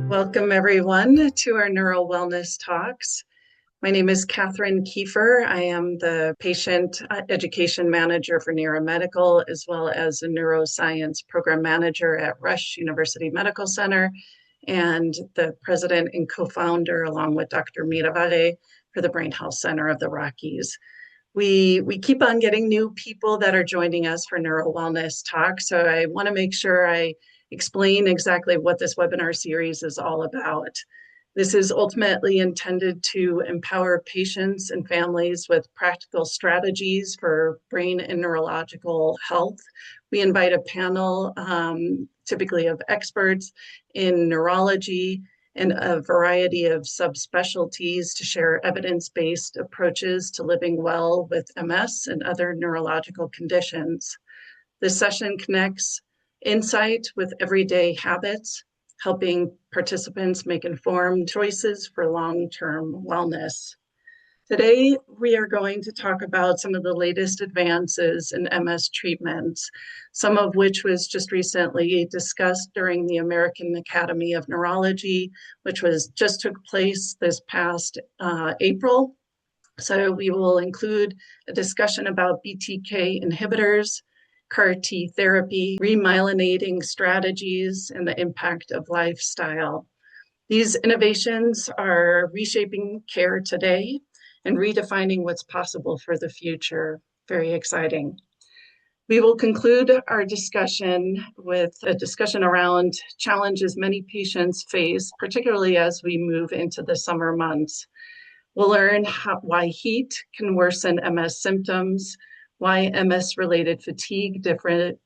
Welcome, everyone, to our NeuroWellness talks. My name is Catherine Kiefer. I am the Patient Education Manager for NeuroMedical, as well as a Neuroscience Program Manager at Rush University Medical Center, and the President and Co-founder, along with Dr. Miravare, for the Brain Health Center of the Rockies. We keep on getting new people that are joining us for NeuroWellness talk, so I want to make sure I explain exactly what this webinar series is all about. This is ultimately intended to empower patients and families with practical strategies for brain and neurological health. We invite a panel, typically of experts in neurology and a variety of subspecialties to share evidence-based approaches to living well with MS and other neurological conditions. This session connects insight with everyday habits, helping participants make informed choices for long-term wellness. Today, we are going to talk about some of the latest advances in MS treatments, some of which was just recently discussed during the American Academy of Neurology, which just took place this past April. So we will include a discussion about BTK inhibitors, CAR T therapy, remyelinating strategies, and the impact of lifestyle. These innovations are reshaping care today and redefining what's possible for the future. Very exciting. We will conclude our discussion with a discussion around challenges many patients face, particularly as we move into the summer months. We'll learn why heat can worsen MS symptoms, why MS-related fatigue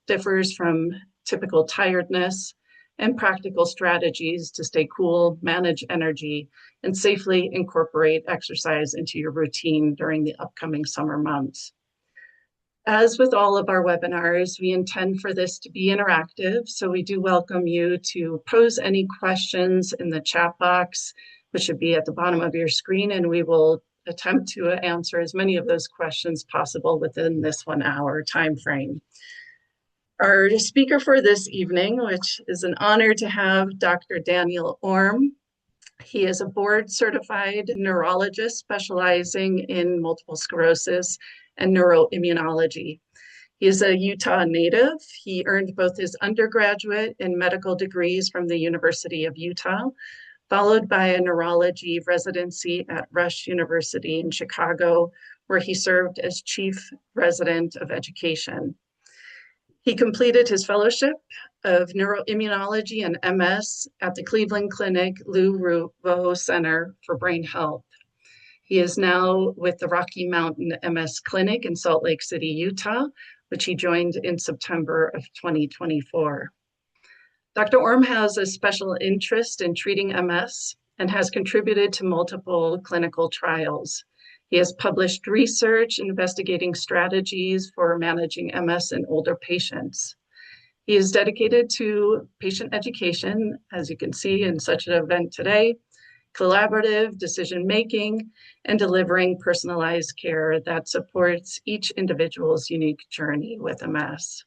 differs from typical tiredness, and practical strategies to stay cool, manage energy, and safely incorporate exercise into your routine during the upcoming summer months. As with all of our webinars, we intend for this to be interactive, so we do welcome you to pose any questions in the chat box, which should be at the bottom of your screen, and we will attempt to answer as many of those questions possible within this 1 hour time frame. Our speaker for this evening, which is an honor to have Dr. Daniel Orm. He is a board-certified neurologist specializing in multiple sclerosis and neuroimmunology. He is a Utah native. He earned both his undergraduate and medical degrees from the University of Utah, followed by a neurology residency at Rush University in Chicago, where he served as chief resident of education. He completed his fellowship of neuroimmunology and MS at the Cleveland Clinic Lou Ruvo Center for Brain Health. He is now with the Rocky Mountain MS Clinic in Salt Lake City, Utah, which he joined in September of 2024. Dr. Orm has a special interest in treating MS and has contributed to multiple clinical trials. He has published research investigating strategies for managing MS in older patients. He is dedicated to patient education, as you can see in such an event today, collaborative decision-making, and delivering personalized care that supports each individual's unique journey with MS.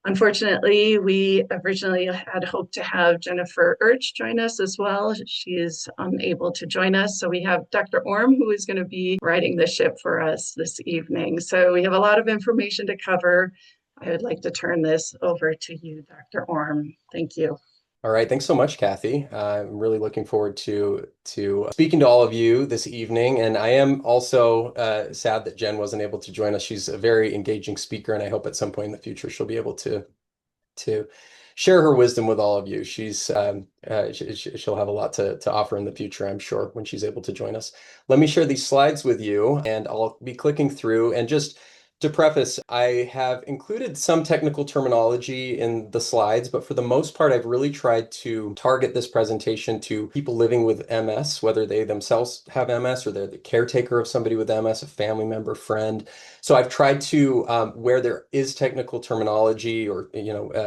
Unfortunately, we originally had hoped to have Jennifer Urch join us as well. She is unable to join us. So we have Dr. Orm, who is going to be riding the ship for us this evening. So we have a lot of information to cover. I would like to turn this over to you, Dr. Orm. Thank you. All right, thanks so much, Kathy. I'm really looking forward to speaking to all of you this evening. And I am also sad that Jen wasn't able to join us. She's a very engaging speaker, and I hope at some point in the future she'll be able to share her wisdom with all of you. She'll have a lot to offer in the future, I'm sure, when she's able to join us. Let me share these slides with you, and I'll be clicking through. And just to preface, I have included some technical terminology in the slides, but for the most part, I've really tried to target this presentation to people living with MS, whether they themselves have MS or they're the caretaker of somebody with MS, a family member, friend. So I've tried to, where there is technical terminology or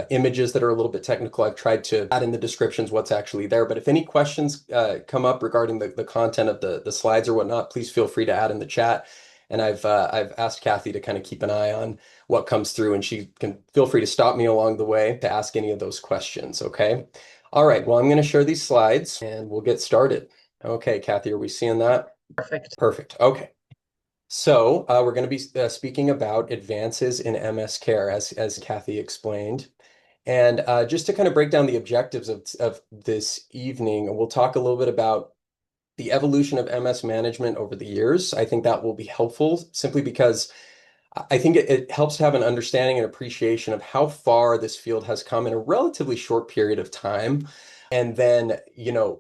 images that are a little bit technical, I've tried to add in the descriptions what's actually there. But if any questions come up regarding the content of the slides or whatnot, please feel free to add in the chat. And I've asked Kathy to kind of keep an eye on what comes through, and she can feel free to stop me along the way to ask any of those questions, okay? All right, well, I'm going to share these slides and we'll get started. Okay, Kathy, are we seeing that? Perfect. Perfect. Okay. So we're going to be speaking about advances in MS care, as Kathy explained. And just to kind of break down the objectives of this evening, we'll talk a little bit about the evolution of MS management over the years. I think that will be helpful simply because I think it helps to have an understanding and appreciation of how far this field has come in a relatively short period of time. And then,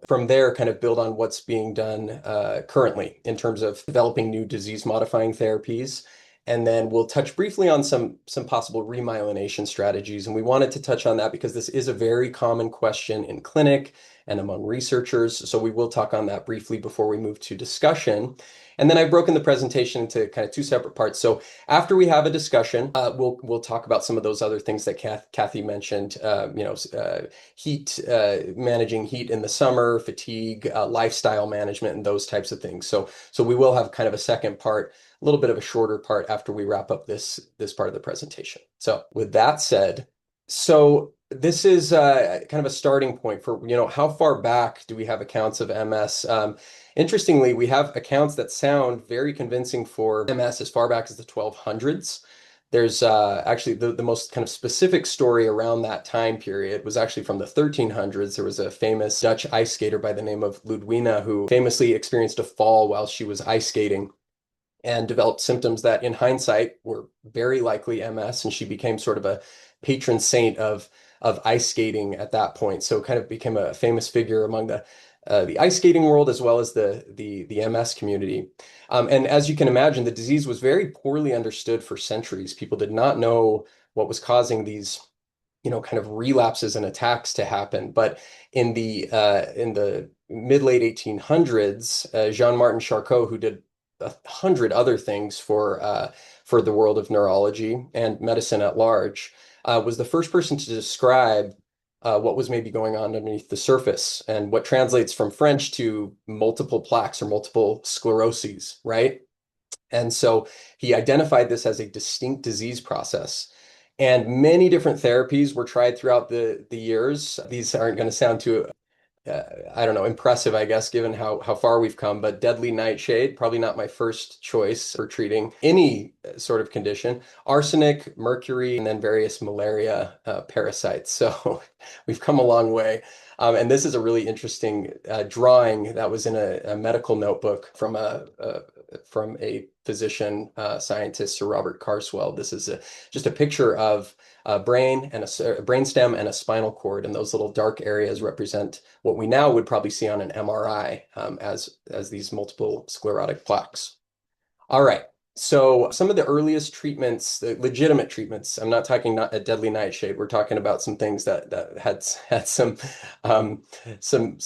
from there, kind of build on what's being done currently in terms of developing new disease-modifying therapies. And then we'll touch briefly on some possible remyelination strategies. And we wanted to touch on that because this is a very common question in clinic and among researchers. So we will talk on that briefly before we move to discussion. And then I've broken the presentation into kind of two separate parts. So after we have a discussion, we'll talk about some of those other things that Kathy mentioned. Heat, managing heat in the summer, fatigue, lifestyle management, and those types of things. So we will have kind of a second part, a little bit of a shorter part after we wrap up this part of the presentation. So with that said, so this is kind of a starting point for, how far back do we have accounts of MS? Interestingly, we have accounts that sound very convincing for MS as far back as the 1200s. There's actually the most kind of specific story around that time period was actually from the 1300s. There was a famous Dutch ice skater by the name of Ludwina who famously experienced a fall while she was ice skating and developed symptoms that in hindsight were very likely MS, and she became sort of a patron saint of ice skating at that point. So kind of became a famous figure among the ice skating world as well as the MS community. And as you can imagine, the disease was very poorly understood for centuries. People did not know what was causing these, kind of relapses and attacks to happen. But in the mid late 1800s, Jean-Martin Charcot, who did 100 other things for the world of neurology and medicine at large, was the first person to describe what was maybe going on underneath the surface and what translates from French to multiple plaques or multiple scleroses, right? And so he identified this as a distinct disease process. And many different therapies were tried throughout the years. These aren't going to sound too I don't know, impressive, I guess, given how far we've come. But deadly nightshade, probably not my first choice for treating any sort of condition. Arsenic, mercury, and then various malaria parasites. So we've come a long way. And this is a really interesting drawing that was in a medical notebook from a physician scientist, Sir Robert Carswell. This is just a picture of a brain and a brainstem and a spinal cord, and those little dark areas represent what we now would probably see on an MRI as these multiple sclerotic plaques. All right. So some of the earliest treatments, the legitimate treatments, I'm not talking not a deadly nightshade. We're talking about some things that had some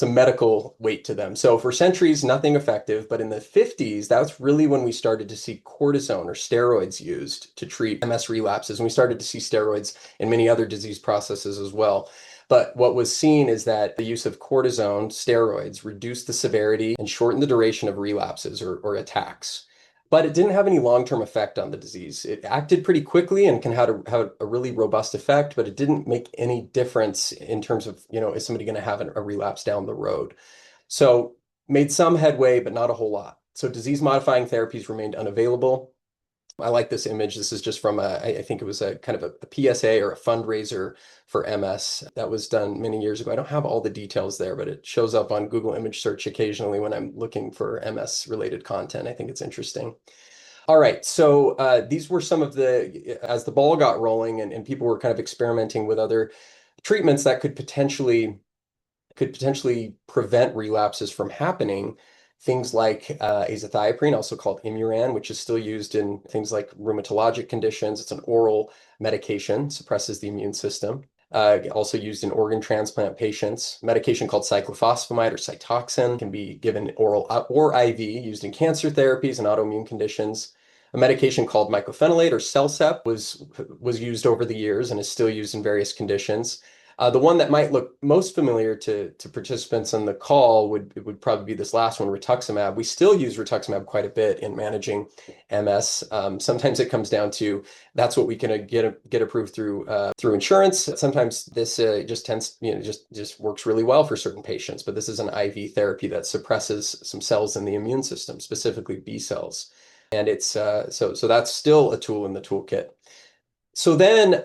medical weight to them. So for centuries, nothing effective. But in the 50s, that's really when we started to see cortisone or steroids used to treat MS relapses. And we started to see steroids in many other disease processes as well. But what was seen is that the use of cortisone, steroids, reduced the severity and shortened the duration of relapses or attacks. But it didn't have any long-term effect on the disease. It acted pretty quickly and can have a really robust effect, but it didn't make any difference in terms of, is somebody going to have a relapse down the road? So made some headway, but not a whole lot. So disease-modifying therapies remained unavailable. I like this image. This is just from I think it was a kind of a PSA or a fundraiser for MS that was done many years ago. I don't have all the details there, but it shows up on Google image search occasionally when I'm looking for MS related content. I think it's interesting. All right, so these were some of as the ball got rolling and people were kind of experimenting with other treatments that could potentially prevent relapses from happening. Things like azathioprine, also called Imuran, which is still used in things like rheumatologic conditions. It's an oral medication, suppresses the immune system. Also used in organ transplant patients. Medication called cyclophosphamide or Cytoxan can be given oral or IV, used in cancer therapies and autoimmune conditions. A medication called mycophenolate or Cellcept was used over the years and is still used in various conditions. The one that might look most familiar to participants on the call would probably be this last one, rituximab. We still use rituximab quite a bit in managing MS. Sometimes it comes down to that's what we can get approved through insurance. Sometimes this just tends, just works really well for certain patients. But this is an IV therapy that suppresses some cells in the immune system, specifically B cells, and it's so that's still a tool in the toolkit. So then,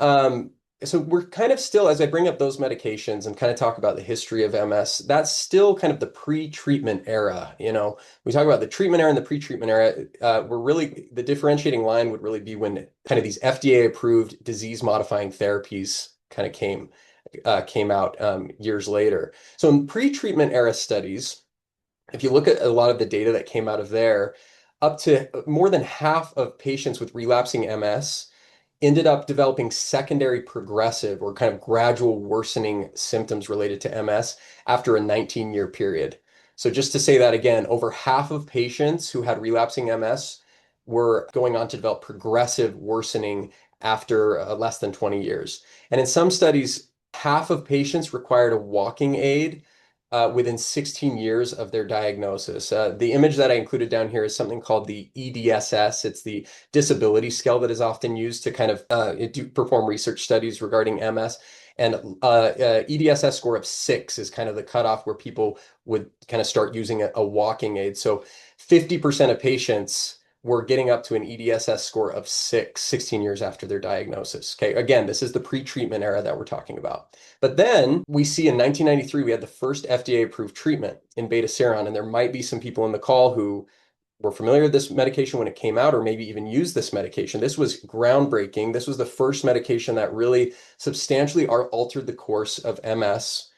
so we're kind of still, as I bring up those medications and kind of talk about the history of MS, that's still kind of the pre-treatment era. We talk about the treatment era and the pre-treatment era. We're really, the differentiating line would really be when kind of these FDA-approved disease-modifying therapies kind of came out years later. So in pre-treatment era studies, if you look at a lot of the data that came out of there, up to more than half of patients with relapsing MS ended up developing secondary progressive or kind of gradual worsening symptoms related to MS after a 19-year period. So just to say that again, over half of patients who had relapsing MS were going on to develop progressive worsening after less than 20 years. And in some studies, half of patients required a walking aid within 16 years of their diagnosis. The image that I included down here is something called the EDSS. It's the disability scale that is often used to kind of perform research studies regarding MS. And EDSS score of 6 is kind of the cutoff where people would kind of start using a walking aid. So 50% of patients were getting up to an EDSS score of 6, 16 years after their diagnosis. Okay, again, this is the pre-treatment era that we're talking about. But then we see in 1993, we had the first FDA-approved treatment in beta-seron, and there might be some people in the call who were familiar with this medication when it came out, or maybe even used this medication. This was groundbreaking. This was the first medication that really substantially altered the course of MS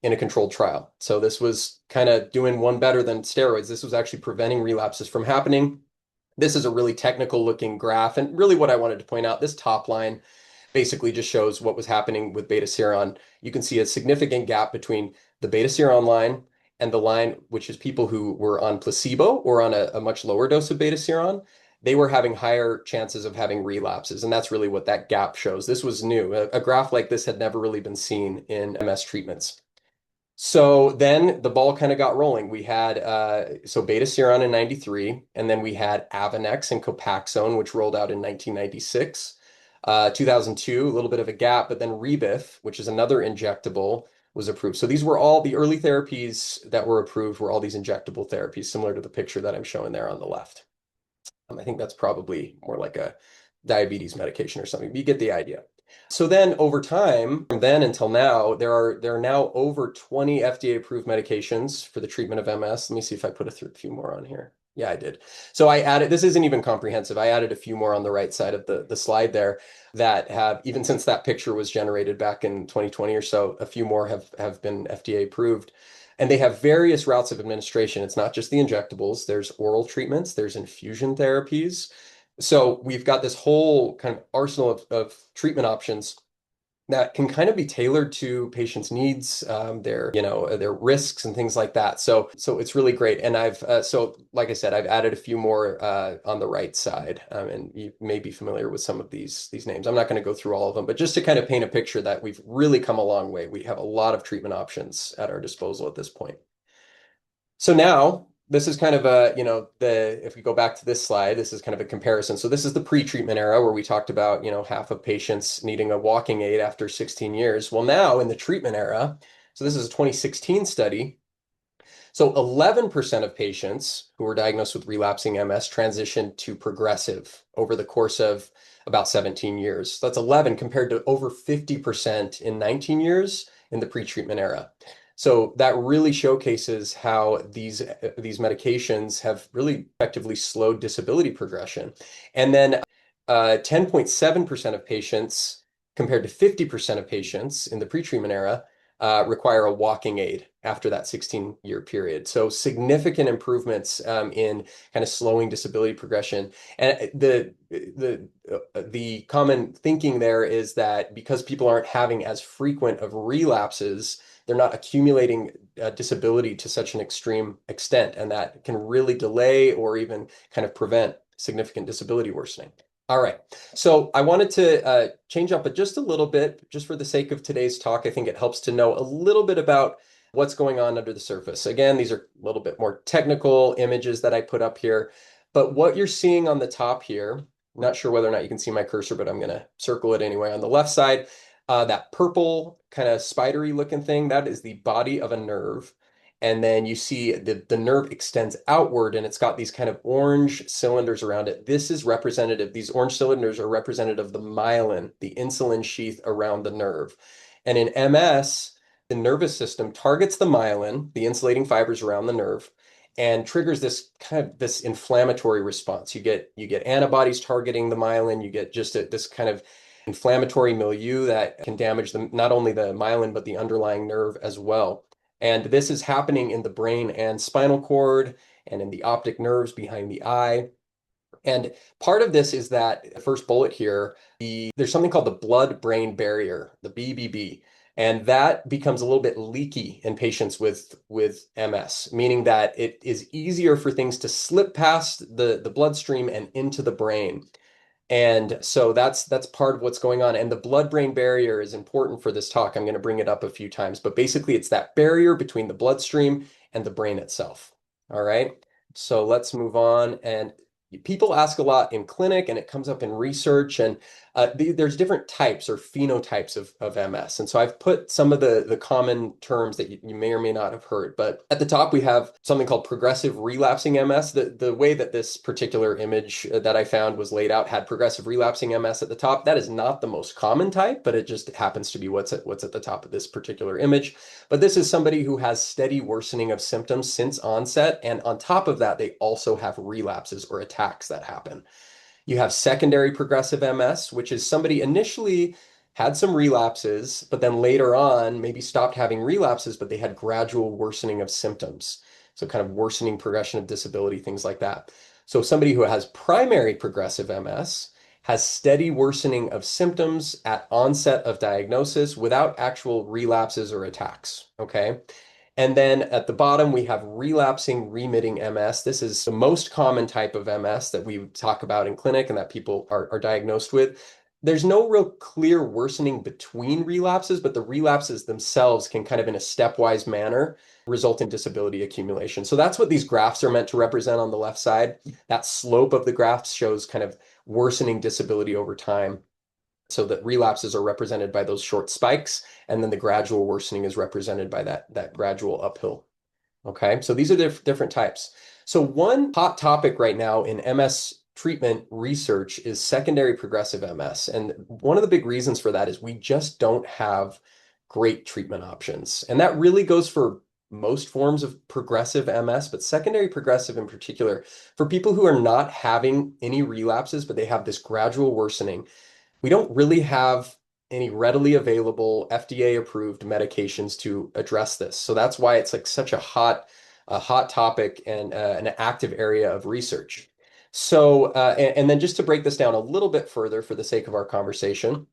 in a controlled trial. So this was kind of doing one better than steroids. This was actually preventing relapses from happening. This is a really technical looking graph. And really what I wanted to point out, this top line basically just shows what was happening with beta seron. You can see a significant gap between the beta seron line and the line, which is people who were on placebo or on a much lower dose of beta seron. They were having higher chances of having relapses. And that's really what that gap shows. This was new. A graph like this had never really been seen in MS treatments. So then the ball kind of got rolling. We had so beta seron in 93, and then we had Avonex and Copaxone, which rolled out in 1996. 2002, a little bit of a gap, but then Rebif, which is another injectable, was approved. So these were all the early therapies that were approved were all these injectable therapies, similar to the picture that I'm showing there on the left. I think that's probably more like a diabetes medication or something, but you get the idea. So then over time, from then until now, there are now over 20 FDA-approved medications for the treatment of MS. Let me see if I put a few more on here. Yeah, I did. So I added, this isn't even comprehensive. I added a few more on the right side of the slide there that have, even since that picture was generated back in 2020 or so, a few more have been FDA approved. And they have various routes of administration. It's not just the injectables. There's oral treatments, there's infusion therapies. So we've got this whole kind of arsenal of treatment options that can kind of be tailored to patients' needs, their risks and things like that. So it's really great. And so like I said, I've added a few more on the right side, and you may be familiar with some of these names. I'm not going to go through all of them, but just to kind of paint a picture that we've really come a long way. We have a lot of treatment options at our disposal at this point. So now this is kind of if we go back to this slide, this is kind of a comparison. So this is the pre-treatment era where we talked about, half of patients needing a walking aid after 16 years. Well, now in the treatment era, so this is a 2016 study. So 11% of patients who were diagnosed with relapsing MS transitioned to progressive over the course of about 17 years. So that's 11 compared to over 50% in 19 years in the pre-treatment era. So that really showcases how these medications have really effectively slowed disability progression. And then 10.7% of patients compared to 50% of patients in the pretreatment era require a walking aid after that 16-year period. So significant improvements in kind of slowing disability progression. And the common thinking there is that because people aren't having as frequent of relapses, they're not accumulating disability to such an extreme extent, and that can really delay or even kind of prevent significant disability worsening. All right. So I wanted to change up it just a little bit, just for the sake of today's talk. I think it helps to know a little bit about what's going on under the surface. Again, these are a little bit more technical images that I put up here, but what you're seeing on the top here, not sure whether or not you can see my cursor, but I'm going to circle it anyway. On the left side, that purple kind of spidery looking thing, that is the body of a nerve. And then you see the nerve extends outward and it's got these kind of orange cylinders around it. This is representative. These orange cylinders are representative of the myelin, the insulin sheath around the nerve. And in MS, the nervous system targets the myelin, the insulating fibers around the nerve, and triggers this inflammatory response. You get antibodies targeting the myelin, you get just this kind of inflammatory milieu that can damage not only the myelin, but the underlying nerve as well. And this is happening in the brain and spinal cord and in the optic nerves behind the eye. And part of this is that the first bullet here, there's something called the blood-brain barrier, the BBB. And that becomes a little bit leaky in patients with MS, meaning that it is easier for things to slip past the bloodstream and into the brain. And so that's part of what's going on. And the blood-brain barrier is important for this talk. I'm going to bring it up a few times, but basically it's that barrier between the bloodstream and the brain itself. All right. So let's move on. And people ask a lot in clinic, and it comes up in research, and there's different types or phenotypes of MS. And so I've put some of the common terms that you may or may not have heard. But at the top, we have something called progressive relapsing MS. The way that this particular image that I found was laid out had progressive relapsing MS at the top. That is not the most common type, but it just happens to be what's at the top of this particular image. But this is somebody who has steady worsening of symptoms since onset. And on top of that, they also have relapses or attacks that happen. You have secondary progressive MS, which is somebody initially had some relapses, but then later on maybe stopped having relapses, but they had gradual worsening of symptoms. So kind of worsening progression of disability, things like that. So somebody who has primary progressive MS has steady worsening of symptoms at onset of diagnosis without actual relapses or attacks. Okay. And then at the bottom, we have relapsing remitting MS. This is the most common type of MS that we talk about in clinic and that people are diagnosed with. There's no real clear worsening between relapses, but the relapses themselves can kind of in a stepwise manner result in disability accumulation. So that's what these graphs are meant to represent on the left side. That slope of the graphs shows kind of worsening disability over time. So that relapses are represented by those short spikes, and then the gradual worsening is represented by that gradual uphill. Okay, so these are different types. So one hot topic right now in MS treatment research is secondary progressive MS. And one of the big reasons for that is we just don't have great treatment options. And that really goes for most forms of progressive MS, but secondary progressive in particular, for people who are not having any relapses, but they have this gradual worsening, we don't really have any readily available FDA approved medications to address this. So that's why it's like such a hot topic and an active area of research. So, and then just to break this down a little bit further for the sake of our conversation.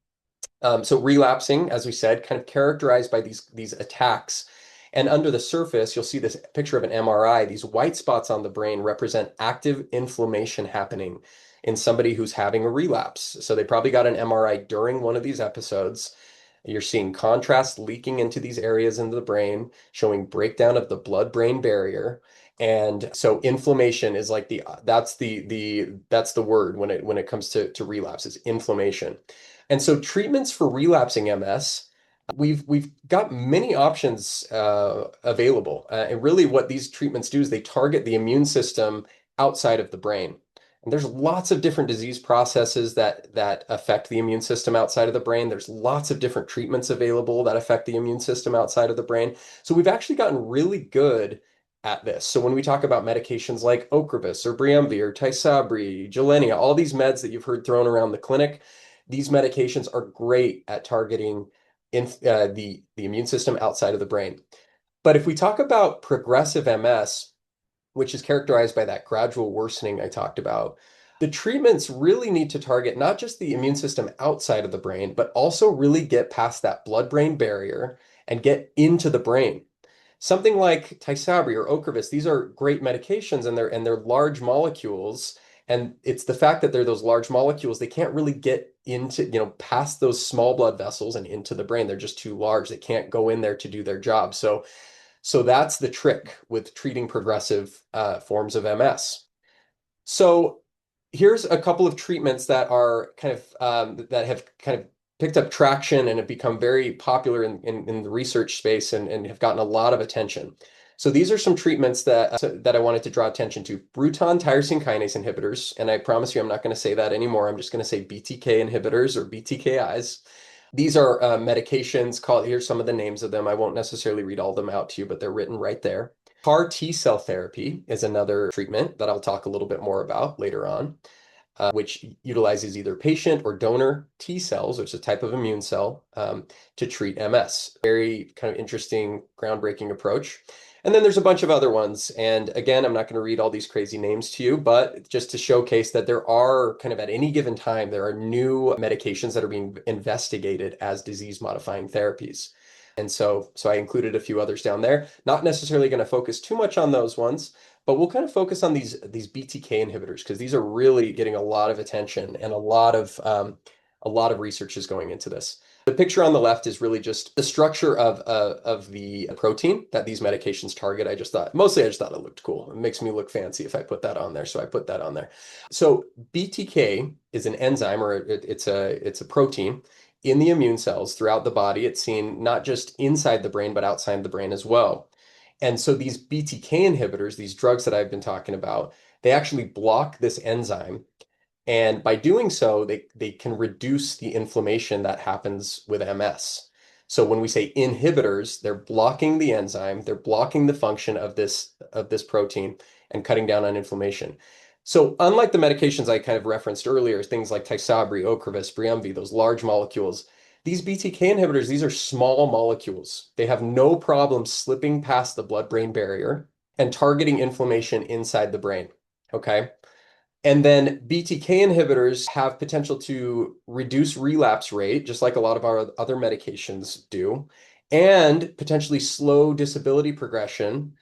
So relapsing, as we said, kind of characterized by these attacks. And under the surface, you'll see this picture of an MRI. These white spots on the brain represent active inflammation happening in somebody who's having a relapse. So they probably got an MRI during one of these episodes. You're seeing contrast leaking into these areas in the brain, showing breakdown of the blood-brain barrier. And so inflammation is like that's the word when it comes to relapse is inflammation. And so treatments for relapsing MS, we've got many options available. And really what these treatments do is they target the immune system outside of the brain. And there's lots of different disease processes that affect the immune system outside of the brain. There's lots of different treatments available that affect the immune system outside of the brain. So we've actually gotten really good at this. So when we talk about medications like Ocrevus or Briumvi or Tysabri, Gilenya, all these meds that you've heard thrown around the clinic, these medications are great at targeting the immune system outside of the brain. But if we talk about progressive MS, which is characterized by that gradual worsening I talked about, the treatments really need to target not just the immune system outside of the brain, but also really get past that blood-brain barrier and get into the brain. Something like Tysabri or Ocrevus, these are great medications and they're large molecules And it's the fact that they're those large molecules, they can't really get into, past those small blood vessels and into the brain. They're just too large. They can't go in there to do their job. So that's the trick with treating progressive forms of MS. So here's a couple of treatments that are kind of that have kind of picked up traction and have become very popular in the research space and have gotten a lot of attention. So these are some treatments that I wanted to draw attention to. Bruton tyrosine kinase inhibitors, and I promise you I'm not going to say that anymore. I'm just going to say BTK inhibitors or BTKIs. These are medications called, here's some of the names of them. I won't necessarily read all of them out to you, but they're written right there. CAR T cell therapy is another treatment that I'll talk a little bit more about later on, which utilizes either patient or donor T cells, which is a type of immune cell, to treat MS. Very kind of interesting, groundbreaking approach. And then there's a bunch of other ones. And again, I'm not going to read all these crazy names to you, but just to showcase that there are kind of at any given time, there are new medications that are being investigated as disease-modifying therapies. And so I included a few others down there. Not necessarily going to focus too much on those ones, but we'll kind of focus on these BTK inhibitors because these are really getting a lot of attention and a lot of research is going into this. The picture on the left is really just the structure of the protein that these medications target. I just thought it looked cool. It makes me look fancy if I put that on there, so I put that on there. So BTK is an enzyme, or it's a protein in the immune cells throughout the body. It's seen not just inside the brain, but outside the brain as well. And so these BTK inhibitors, these drugs that I've been talking about, they actually block this enzyme. And by doing so, they can reduce the inflammation that happens with MS. So when we say inhibitors, they're blocking the enzyme, they're blocking the function of this protein and cutting down on inflammation. So unlike the medications I kind of referenced earlier, things like Tysabri, Ocrevus, Briumvi, those large molecules, these BTK inhibitors, these are small molecules. They have no problem slipping past the blood-brain barrier and targeting inflammation inside the brain. Okay. And then BTK inhibitors have potential to reduce relapse rate, just like a lot of our other medications do, and potentially slow disability progression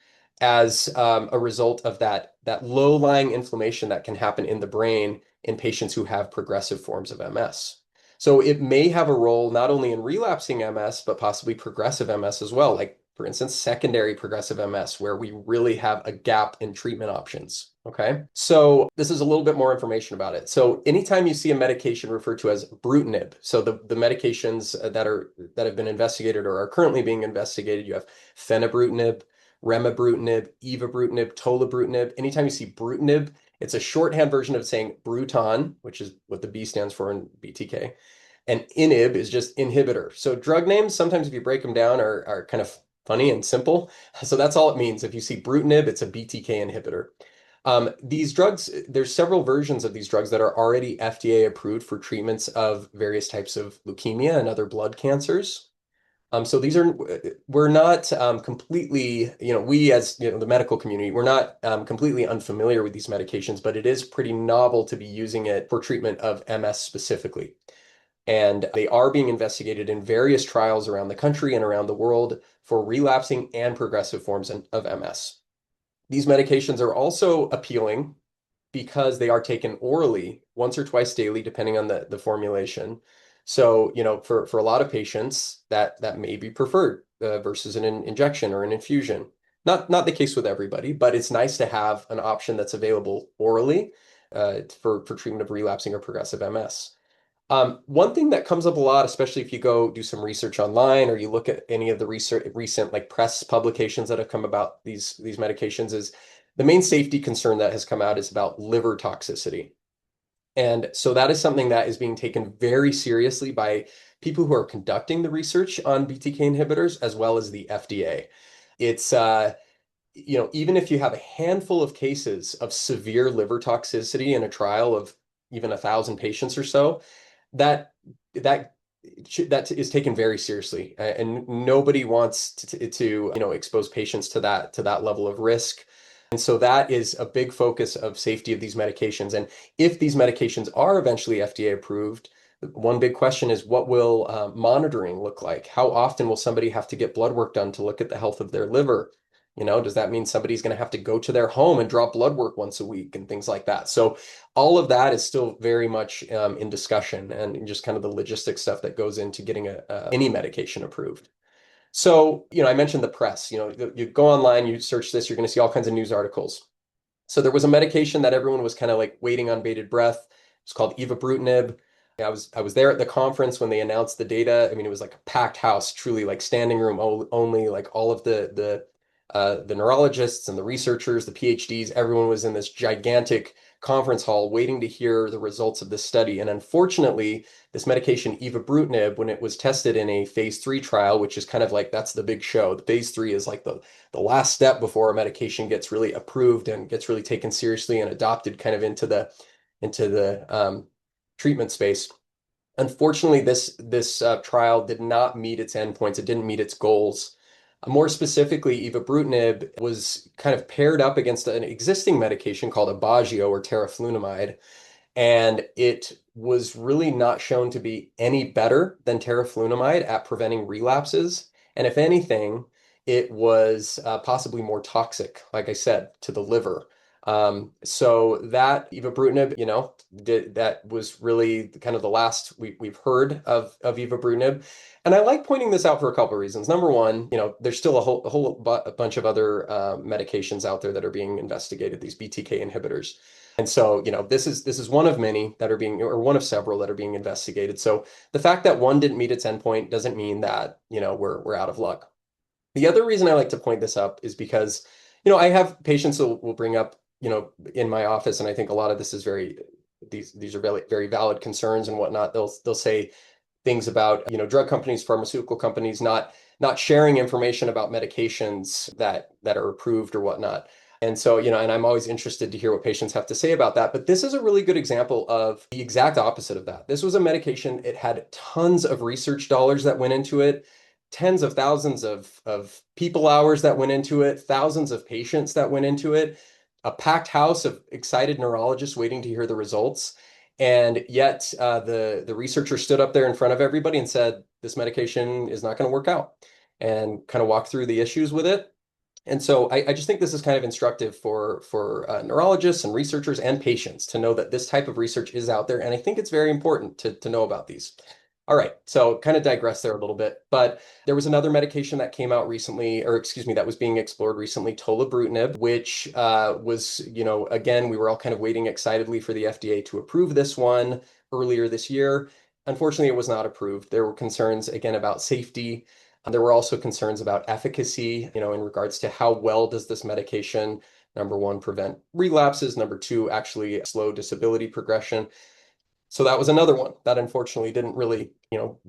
as a result of that low-lying inflammation that can happen in the brain in patients who have progressive forms of MS. So it may have a role not only in relapsing MS, but possibly progressive MS as well, like for instance, secondary progressive MS, where we really have a gap in treatment options. Okay, so this is a little bit more information about it. So anytime you see a medication referred to as brutinib, so the medications that have been investigated or are currently being investigated, you have fenebrutinib, remibrutinib, evobrutinib, tolebrutinib. Anytime you see brutinib, it's a shorthand version of saying Bruton, which is what the B stands for in BTK. And inhib is just inhibitor. So drug names, sometimes if you break them down, are kind of funny and simple. So that's all it means. If you see brutinib, it's a BTK inhibitor. These drugs, there's several versions of these drugs that are already FDA approved for treatments of various types of leukemia and other blood cancers. So we're not completely, we as the medical community, we're not completely unfamiliar with these medications, but it is pretty novel to be using it for treatment of MS specifically. And they are being investigated in various trials around the country and around the world for relapsing and progressive forms of MS. These medications are also appealing because they are taken orally once or twice daily, depending on the formulation. So, for a lot of patients, that may be preferred versus an injection or an infusion. Not the case with everybody, but it's nice to have an option that's available orally for treatment of relapsing or progressive MS. One thing that comes up a lot, especially if you go do some research online or you look at any of the recent like press publications that have come about these medications, is the main safety concern that has come out is about liver toxicity. And so that is something that is being taken very seriously by people who are conducting the research on BTK inhibitors as well as the FDA. It's even if you have a handful of cases of severe liver toxicity in a trial of even 1,000 patients or so, that that that is taken very seriously, and nobody wants to expose patients to that level of risk. And so that is a big focus of safety of these medications. And if these medications are eventually FDA approved, one big question is what will monitoring look like? How often will somebody have to get blood work done to look at the health of their liver? Does that mean somebody's going to have to go to their home and draw blood work once a week and things like that? So all of that is still very much in discussion and just kind of the logistics stuff that goes into getting any medication approved. So, I mentioned the press. You go online, you search this, you're going to see all kinds of news articles. So there was a medication that everyone was kind of like waiting on bated breath. It's called evobrutinib. I was there at the conference when they announced the data. I mean, it was like a packed house, truly like standing room only. Like all of the neurologists and the researchers, the PhDs, everyone was in this gigantic conference hall waiting to hear the results of this study. And unfortunately, this medication evobrutinib, when it was tested in a phase 3 trial, which is kind of like that's the big show. The phase 3 is like the last step before a medication gets really approved and gets really taken seriously and adopted kind of into the treatment space. Unfortunately, this trial did not meet its endpoints. It didn't meet its goals. More specifically, evobrutinib was kind of paired up against an existing medication called Aubagio or teriflunomide, and it was really not shown to be any better than teriflunomide at preventing relapses. And if anything, it was possibly more toxic, like I said, to the liver. So that evobrutinib, that was really kind of the last we've heard of evobrutinib. And I like pointing this out for a couple of reasons. Number one, there's still a bunch of other medications out there that are being investigated, these BTK inhibitors. And so, this is one of many that are being, or one of several that are being investigated. So the fact that one didn't meet its endpoint doesn't mean that, we're out of luck. The other reason I like to point this up is because, I have patients who will bring up, in my office, and I think a lot of this is these are very, very valid concerns and whatnot. They'll say things about, drug companies, pharmaceutical companies not sharing information about medications that are approved or whatnot. And so, and I'm always interested to hear what patients have to say about that. But this is a really good example of the exact opposite of that. This was a medication, it had tons of research dollars that went into it, tens of thousands of people hours that went into it, thousands of patients that went into it, a packed house of excited neurologists waiting to hear the results. And yet the researcher stood up there in front of everybody and said, this medication is not going to work out, and kind of walked through the issues with it. And so I just think this is kind of instructive for neurologists and researchers and patients to know that this type of research is out there. And I think it's very important to know about these. All right, so kind of digress there a little bit, but there was another medication that came out recently, or excuse me, that was being explored recently, tolebrutinib, which was, again, we were all kind of waiting excitedly for the FDA to approve this one earlier this year. Unfortunately, it was not approved. There were concerns, again, about safety. There were also concerns about efficacy, in regards to how well does this medication, number one, prevent relapses, number two, actually slow disability progression. So that was another one that unfortunately didn't really,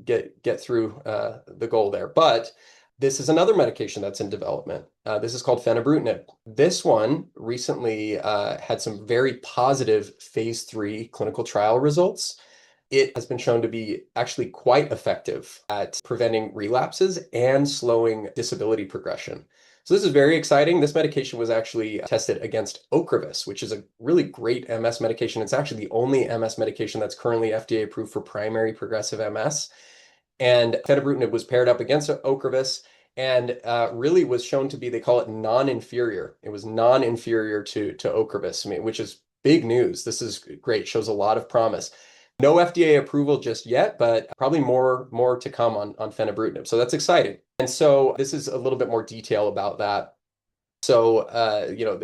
get through the goal there. But this is another medication that's in development. This is called fenebrutinib. This one recently had some very positive phase 3 clinical trial results. It has been shown to be actually quite effective at preventing relapses and slowing disability progression. So this is very exciting. This medication was actually tested against Ocrevus, which is a really great MS medication. It's actually the only MS medication that's currently FDA approved for primary progressive MS. And fenebrutinib was paired up against Ocrevus and really was shown to be, they call it non-inferior. It was non-inferior to Ocrevus, which is big news. This is great, shows a lot of promise. No FDA approval just yet, but probably more to come on fenebrutinib. So that's exciting. And so this is a little bit more detail about that. So,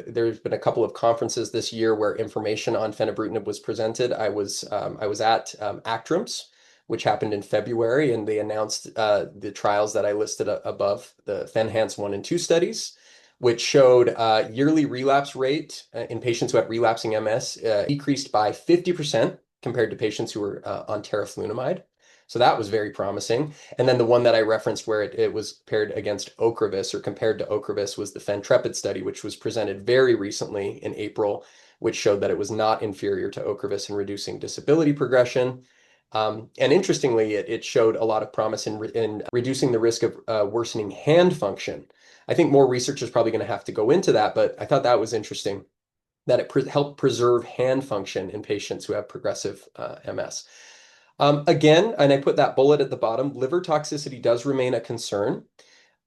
there's been a couple of conferences this year where information on fenebrutinib was presented. I was at ACTRIMS, which happened in February, and they announced the trials that I listed above, the FENhance 1 and 2 studies, which showed yearly relapse rate in patients who had relapsing MS decreased by 50% compared to patients who were on teriflunomide. So that was very promising. And then the one that I referenced where it was paired against Ocrevus or compared to Ocrevus was the FENtrepid study, which was presented very recently in April, which showed that it was not inferior to Ocrevus in reducing disability progression. And interestingly, it showed a lot of promise in reducing the risk of worsening hand function. I think more research is probably going to have to go into that, but I thought that was interesting that it helped preserve hand function in patients who have progressive MS. Again, and I put that bullet at the bottom, liver toxicity does remain a concern.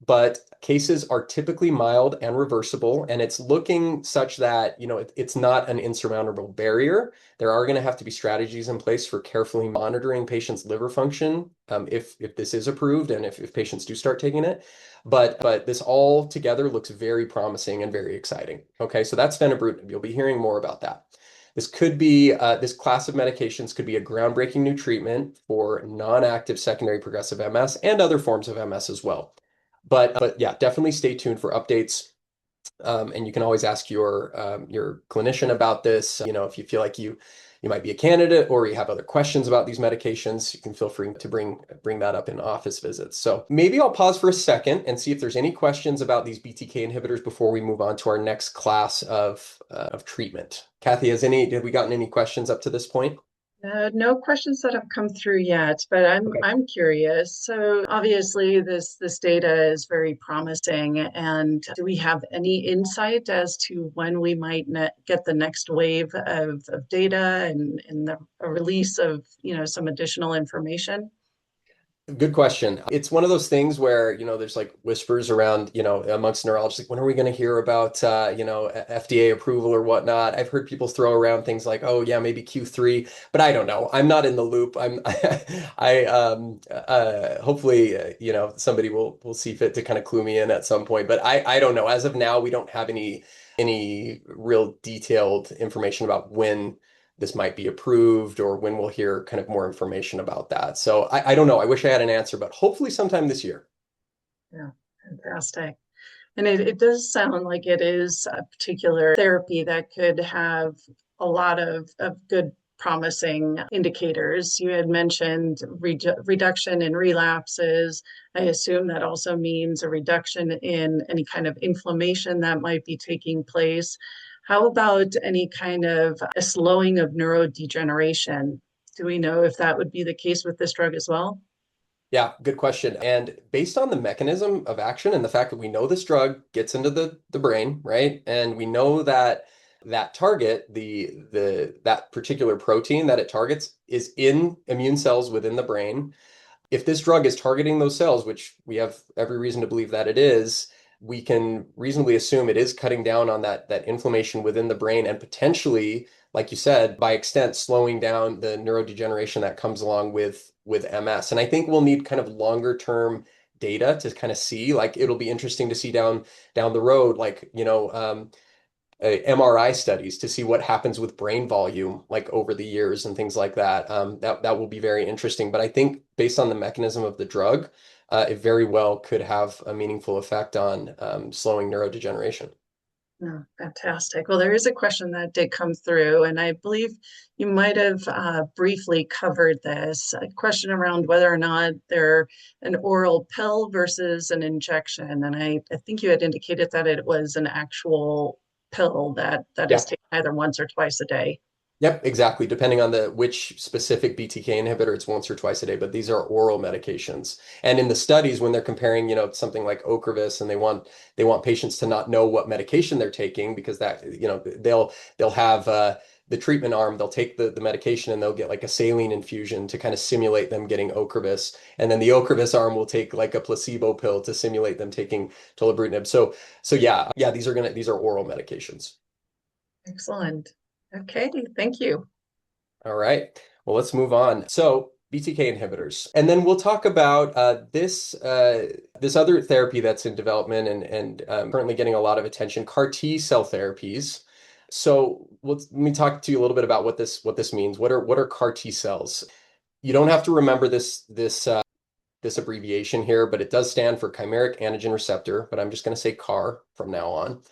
but cases are typically mild and reversible, and it's looking such that, it's not an insurmountable barrier. There are going to have to be strategies in place for carefully monitoring patients' liver function, if this is approved and if patients do start taking it. But this all together looks very promising and very exciting. Okay, so that's fenebrutinib. You'll be hearing more about that. This class of medications could be a groundbreaking new treatment for non-active secondary progressive MS and other forms of MS as well. But yeah, definitely stay tuned for updates. And you can always ask your clinician about this. If you feel like you might be a candidate or you have other questions about these medications, you can feel free to bring that up in office visits. So maybe I'll pause for a second and see if there's any questions about these BTK inhibitors before we move on to our next class of treatment. Kathy, have we gotten any questions up to this point? No questions that have come through yet, but Okay. I'm curious. So obviously this data is very promising, and do we have any insight as to when we might get the next wave of data and the a release of some additional information? Good question. It's one of those things where, there's like whispers around, amongst neurologists, like, when are we going to hear about, FDA approval or whatnot? I've heard people throw around things like, oh yeah, maybe Q3, but I don't know. I'm not in the loop. Hopefully, somebody will see fit to kind of clue me in at some point, but I don't know. As of now, we don't have any real detailed information about when this might be approved or when we'll hear kind of more information about that. So I don't know. I wish I had an answer, but hopefully sometime this year. Yeah, fantastic. And it does sound like it is a particular therapy that could have a lot of good promising indicators. You had mentioned reduction in relapses. I assume that also means a reduction in any kind of inflammation that might be taking place. How about any kind of a slowing of neurodegeneration? Do we know if that would be the case with this drug as well? Yeah, good question. And based on the mechanism of action and the fact that we know this drug gets into the brain, right? And we know that that target, that particular protein that it targets is in immune cells within the brain. If this drug is targeting those cells, which we have every reason to believe that it is, we can reasonably assume it is cutting down on that inflammation within the brain and potentially, like you said, by extent, slowing down the neurodegeneration that comes along with MS. And I think we'll need kind of longer term data to kind of see. Like, it'll be interesting to see down the road, like, MRI studies to see what happens with brain volume, like over the years and things like that. That will be very interesting. But I think based on the mechanism of the drug, it very well could have a meaningful effect on slowing neurodegeneration. Oh, fantastic. Well, there is a question that did come through, and I believe you might have briefly covered this. A question around whether or not they're an oral pill versus an injection. And I think you had indicated that it was an actual pill that is Yeah. taken either once or twice a day. Yep, exactly. Depending on which specific BTK inhibitor, it's once or twice a day, but these are oral medications. And in the studies, when they're comparing, something like Ocrevus, and they want patients to not know what medication they're taking because that, they'll have the treatment arm, they'll take the medication and they'll get like a saline infusion to kind of simulate them getting Ocrevus. And then the Ocrevus arm will take like a placebo pill to simulate them taking tolebrutinib. So yeah, these are oral medications. Excellent. Okay, thank you. All right. Well, let's move on. So, BTK inhibitors, and then we'll talk about this other therapy that's in development and currently getting a lot of attention, CAR T cell therapies. So, let me talk to you a little bit about what this means. What are CAR T cells? You don't have to remember this abbreviation here, but it does stand for chimeric antigen receptor. But I'm just going to say CAR from now on.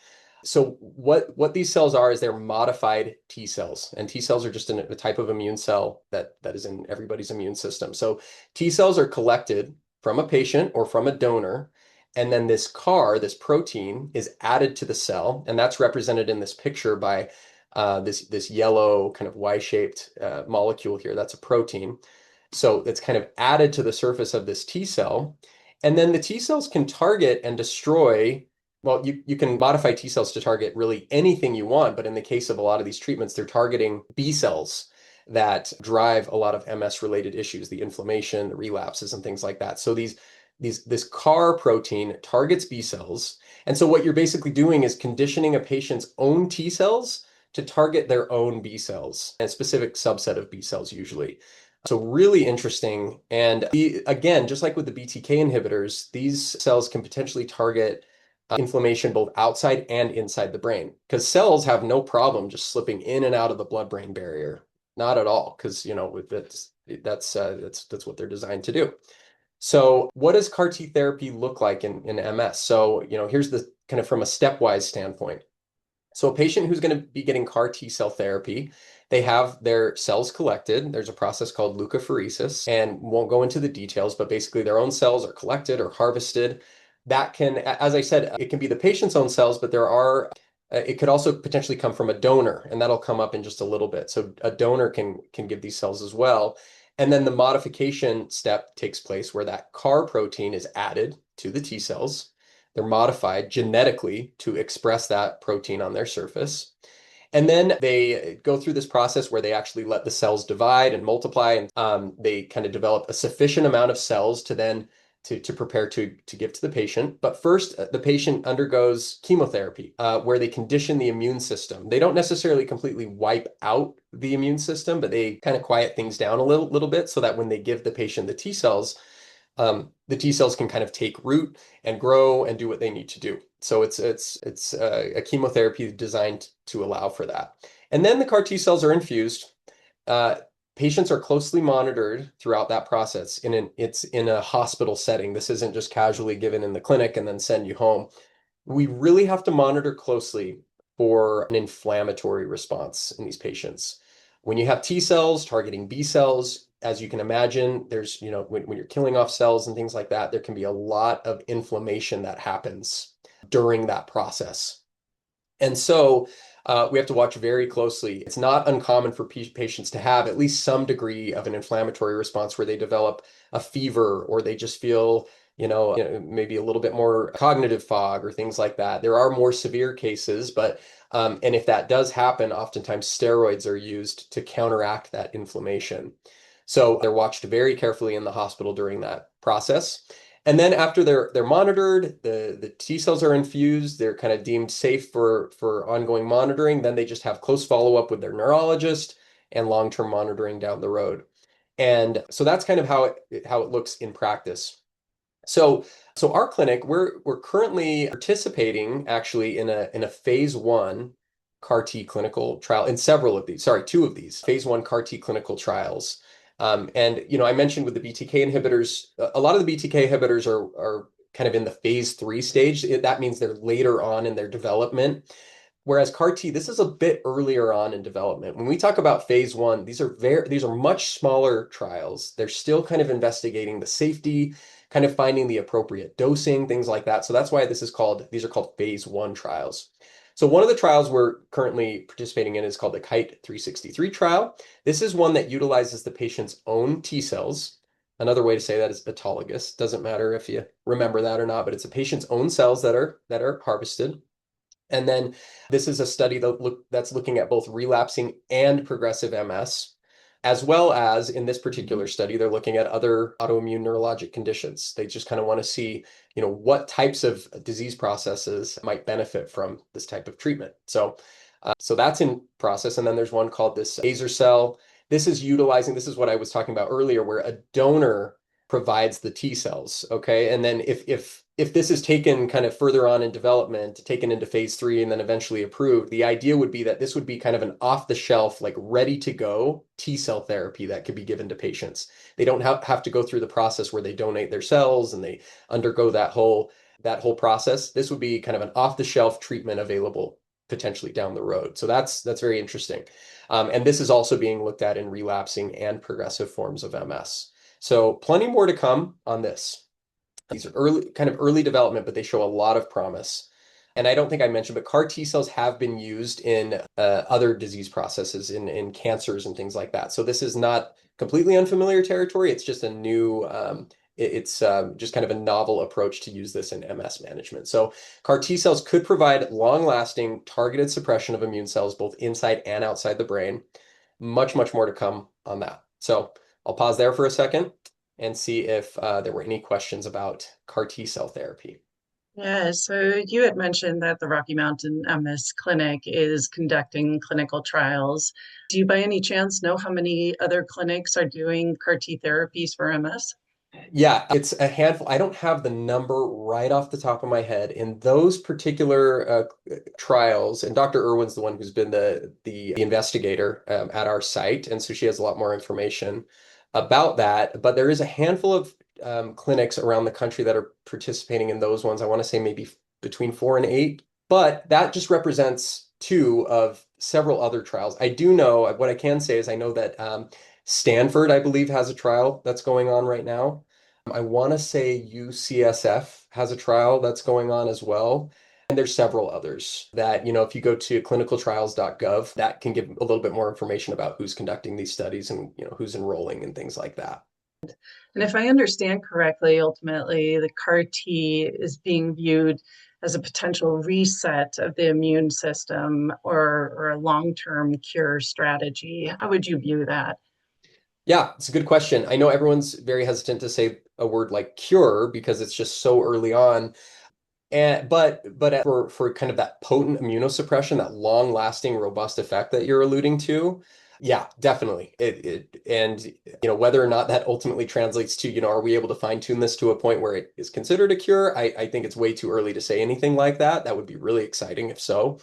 So what these cells are is they're modified T cells, and T cells are just a type of immune cell that is in everybody's immune system. So T cells are collected from a patient or from a donor, and then this CAR, this protein, is added to the cell, and that's represented in this picture by this yellow kind of Y-shaped molecule here. That's a protein. So it's kind of added to the surface of this T cell, and then the T cells can target and destroy. Well, you can modify T cells to target really anything you want, but in the case of a lot of these treatments, they're targeting B cells that drive a lot of MS related issues, the inflammation, the relapses, and things like that. So this CAR protein targets B cells. And so what you're basically doing is conditioning a patient's own T cells to target their own B cells, a specific subset of B cells usually. So really interesting. And again, just like with the BTK inhibitors, these cells can potentially target inflammation both outside and inside the brain, because cells have no problem just slipping in and out of the blood-brain barrier. Not at all, because that's what they're designed to do. So what does CAR T therapy look like in MS? So, here's the kind of from a stepwise standpoint. So a patient who's going to be getting CAR T cell therapy, they have their cells collected. There's a process called leukapheresis, and won't go into the details, but basically their own cells are collected or harvested. That can, as I said, it can be the patient's own cells, but it could also potentially come from a donor, and that'll come up in just a little bit. So a donor can give these cells as well. And then the modification step takes place where that CAR protein is added to the T cells. They're modified genetically to express that protein on their surface. And then they go through this process where they actually let the cells divide and multiply, and they kind of develop a sufficient amount of cells to then to prepare to give to the patient. But first, the patient undergoes chemotherapy, where they condition the immune system. They don't necessarily completely wipe out the immune system, but they kind of quiet things down a little bit so that when they give the patient the T cells can kind of take root and grow and do what they need to do. So it's a chemotherapy designed to allow for that. And then the CAR T cells are infused. Uh, Patients are closely monitored throughout that process. It's in a hospital setting. This isn't just casually given in the clinic and then send you home. We really have to monitor closely for an inflammatory response in these patients. When you have T cells targeting B cells, as you can imagine, there's, when you're killing off cells and things like that, there can be a lot of inflammation that happens during that process. And so we have to watch very closely. It's not uncommon for patients to have at least some degree of an inflammatory response where they develop a fever or they just feel, maybe a little bit more cognitive fog or things like that. There are more severe cases, but and if that does happen, oftentimes steroids are used to counteract that inflammation. So they're watched very carefully in the hospital during that process. And then after they're monitored, the T cells are infused, they're kind of deemed safe for ongoing monitoring. Then they just have close follow-up with their neurologist and long-term monitoring down the road. And so that's kind of how it looks in practice. So our clinic, we're currently participating actually in a phase 1 CAR T clinical trial in several of these, sorry, 2 of these phase 1 CAR T clinical trials. And I mentioned with the BTK inhibitors, a lot of the BTK inhibitors are kind of in the phase 3 stage. That means they're later on in their development. Whereas CAR T, this is a bit earlier on in development. When we talk about phase 1, these are much smaller trials. They're still kind of investigating the safety, kind of finding the appropriate dosing, things like that. So that's why these are called phase 1 trials. So one of the trials we're currently participating in is called the Kite 363 trial. This is one that utilizes the patient's own T cells. Another way to say that is autologous. Doesn't matter if you remember that or not, but it's a patient's own cells that are harvested. And then this is a study that's looking at both relapsing and progressive MS, as well as in this particular study, they're looking at other autoimmune neurologic conditions. They just kind of want to see, what types of disease processes might benefit from this type of treatment. So that's in process. And then there's one called this Azer-cel. This is what I was talking about earlier, where a donor provides the T cells. Okay. And then if this is taken kind of further on in development, taken into phase 3 and then eventually approved, the idea would be that this would be kind of an off-the-shelf, like ready to go T cell therapy that could be given to patients. They don't have to go through the process where they donate their cells and they undergo that whole process. This would be kind of an off-the-shelf treatment available potentially down the road. So that's very interesting. And this is also being looked at in relapsing and progressive forms of MS. So plenty more to come on this. These are early development, but they show a lot of promise. And I don't think I mentioned, but CAR T cells have been used in other disease processes, in cancers and things like that. So this is not completely unfamiliar territory. It's just just kind of a novel approach to use this in MS management. So CAR T cells could provide long-lasting targeted suppression of immune cells, both inside and outside the brain. Much, much more to come on that. So I'll pause there for a second. and see if there were any questions about CAR T cell therapy. Yeah, so you had mentioned that the Rocky Mountain MS Clinic is conducting clinical trials. Do you by any chance know how many other clinics are doing CAR T therapies for MS? Yeah, it's a handful. I don't have the number right off the top of my head. In those particular trials, and Dr. Irwin's the one who's been the investigator at our site, and so she has a lot more information about that. But there is a handful of clinics around the country that are participating in those ones. I want to say maybe between 4 and 8, but that just represents two of several other trials. I do know, what I can say is I know that Stanford, I believe, has a trial that's going on right now. I want to say UCSF has a trial that's going on as well. And there's several others that, if you go to clinicaltrials.gov, that can give a little bit more information about who's conducting these studies and, who's enrolling and things like that. And if I understand correctly, ultimately, the CAR T is being viewed as a potential reset of the immune system or a long-term cure strategy. How would you view that? Yeah, it's a good question. I know everyone's very hesitant to say a word like cure because it's just so early on. And but for kind of that potent immunosuppression, that long-lasting, robust effect that you're alluding to, yeah, definitely. And whether or not that ultimately translates to, are we able to fine-tune this to a point where it is considered a cure? I think it's way too early to say anything like that. That would be really exciting if so.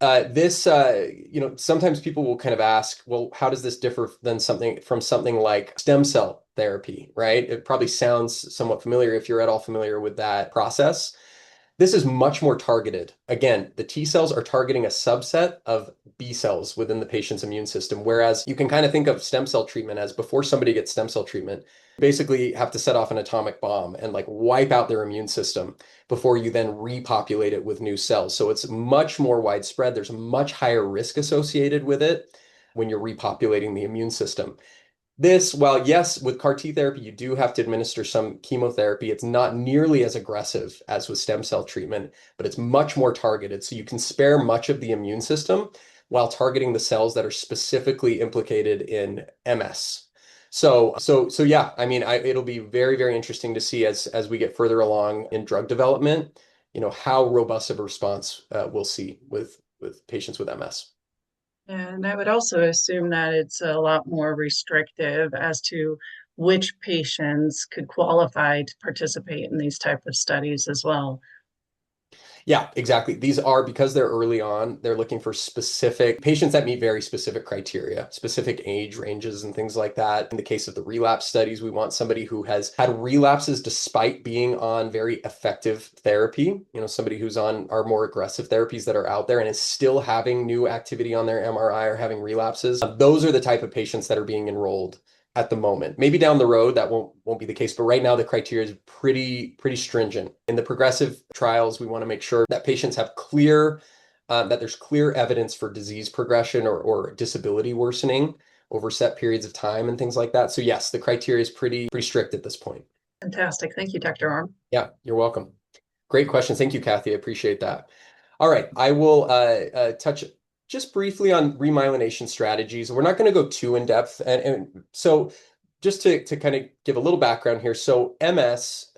Sometimes people will kind of ask, well, how does this differ than something like stem cell therapy, right? It probably sounds somewhat familiar if you're at all familiar with that process. This is much more targeted. Again, the T cells are targeting a subset of B cells within the patient's immune system, whereas you can kind of think of stem cell treatment as before somebody gets stem cell treatment, you basically have to set off an atomic bomb and like wipe out their immune system before you then repopulate it with new cells. So it's much more widespread. There's a much higher risk associated with it when you're repopulating the immune system. While yes, with CAR T therapy, you do have to administer some chemotherapy. It's not nearly as aggressive as with stem cell treatment, but it's much more targeted. So you can spare much of the immune system while targeting the cells that are specifically implicated in MS. So yeah, I mean, it'll be very, very interesting to see as we get further along in drug development, how robust of a response we'll see with patients with MS. And I would also assume that it's a lot more restrictive as to which patients could qualify to participate in these type of studies as well. Yeah, exactly. These are because they're early on, they're looking for specific patients that meet very specific criteria, specific age ranges and things like that. In the case of the relapse studies, we want somebody who has had relapses despite being on very effective therapy, somebody who's on our more aggressive therapies that are out there and is still having new activity on their MRI or having relapses. Those are the type of patients that are being enrolled at the moment. Maybe down the road that won't be the case, but right now the criteria is pretty stringent. In the progressive trials, we want to make sure that patients have that there's clear evidence for disease progression or disability worsening over set periods of time and things like that. So yes, the criteria is pretty strict at this point. Fantastic. Thank you, Dr. Orm. Yeah, you're welcome. Great question. Thank you, Kathy. I appreciate that. All right, I will touch just briefly on remyelination strategies. We're not going to go too in depth, and so just to kind of give a little background here. So MS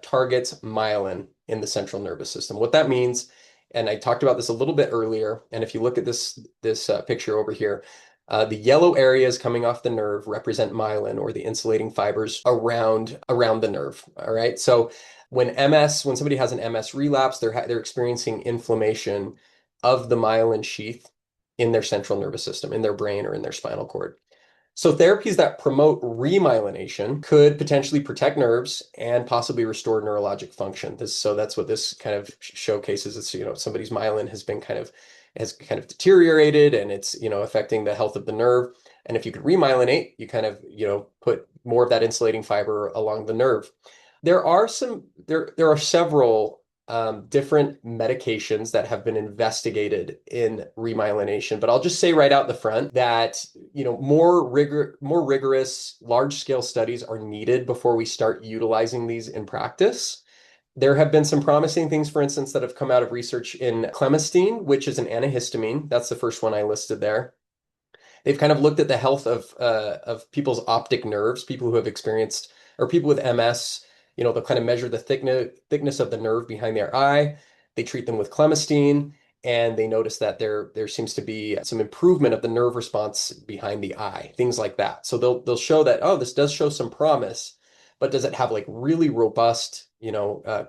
targets myelin in the central nervous system. What that means, and I talked about this a little bit earlier, and if you look at this picture over here, the yellow areas coming off the nerve represent myelin or the insulating fibers around the nerve. All right, so when somebody has an MS relapse, they're experiencing inflammation of the myelin sheath in their central nervous system, in their brain or in their spinal cord. So therapies that promote remyelination could potentially protect nerves and possibly restore neurologic function. So that's what this kind of showcases. It's, somebody's myelin has kind of deteriorated and it's, affecting the health of the nerve. And if you could remyelinate, you kind of, put more of that insulating fiber along the nerve. There are several different medications that have been investigated in remyelination, but I'll just say right out the front that more rigorous, large-scale studies are needed before we start utilizing these in practice. There have been some promising things, for instance, that have come out of research in clemastine, which is an antihistamine. That's the first one I listed there. They've kind of looked at the health of people's optic nerves, people who have experienced or people with MS, they'll kind of measure the thickness of the nerve behind their eye. They treat them with clemistine, and they notice that there seems to be some improvement of the nerve response behind the eye, things like that. So they'll show that, oh, this does show some promise, but does it have like really robust,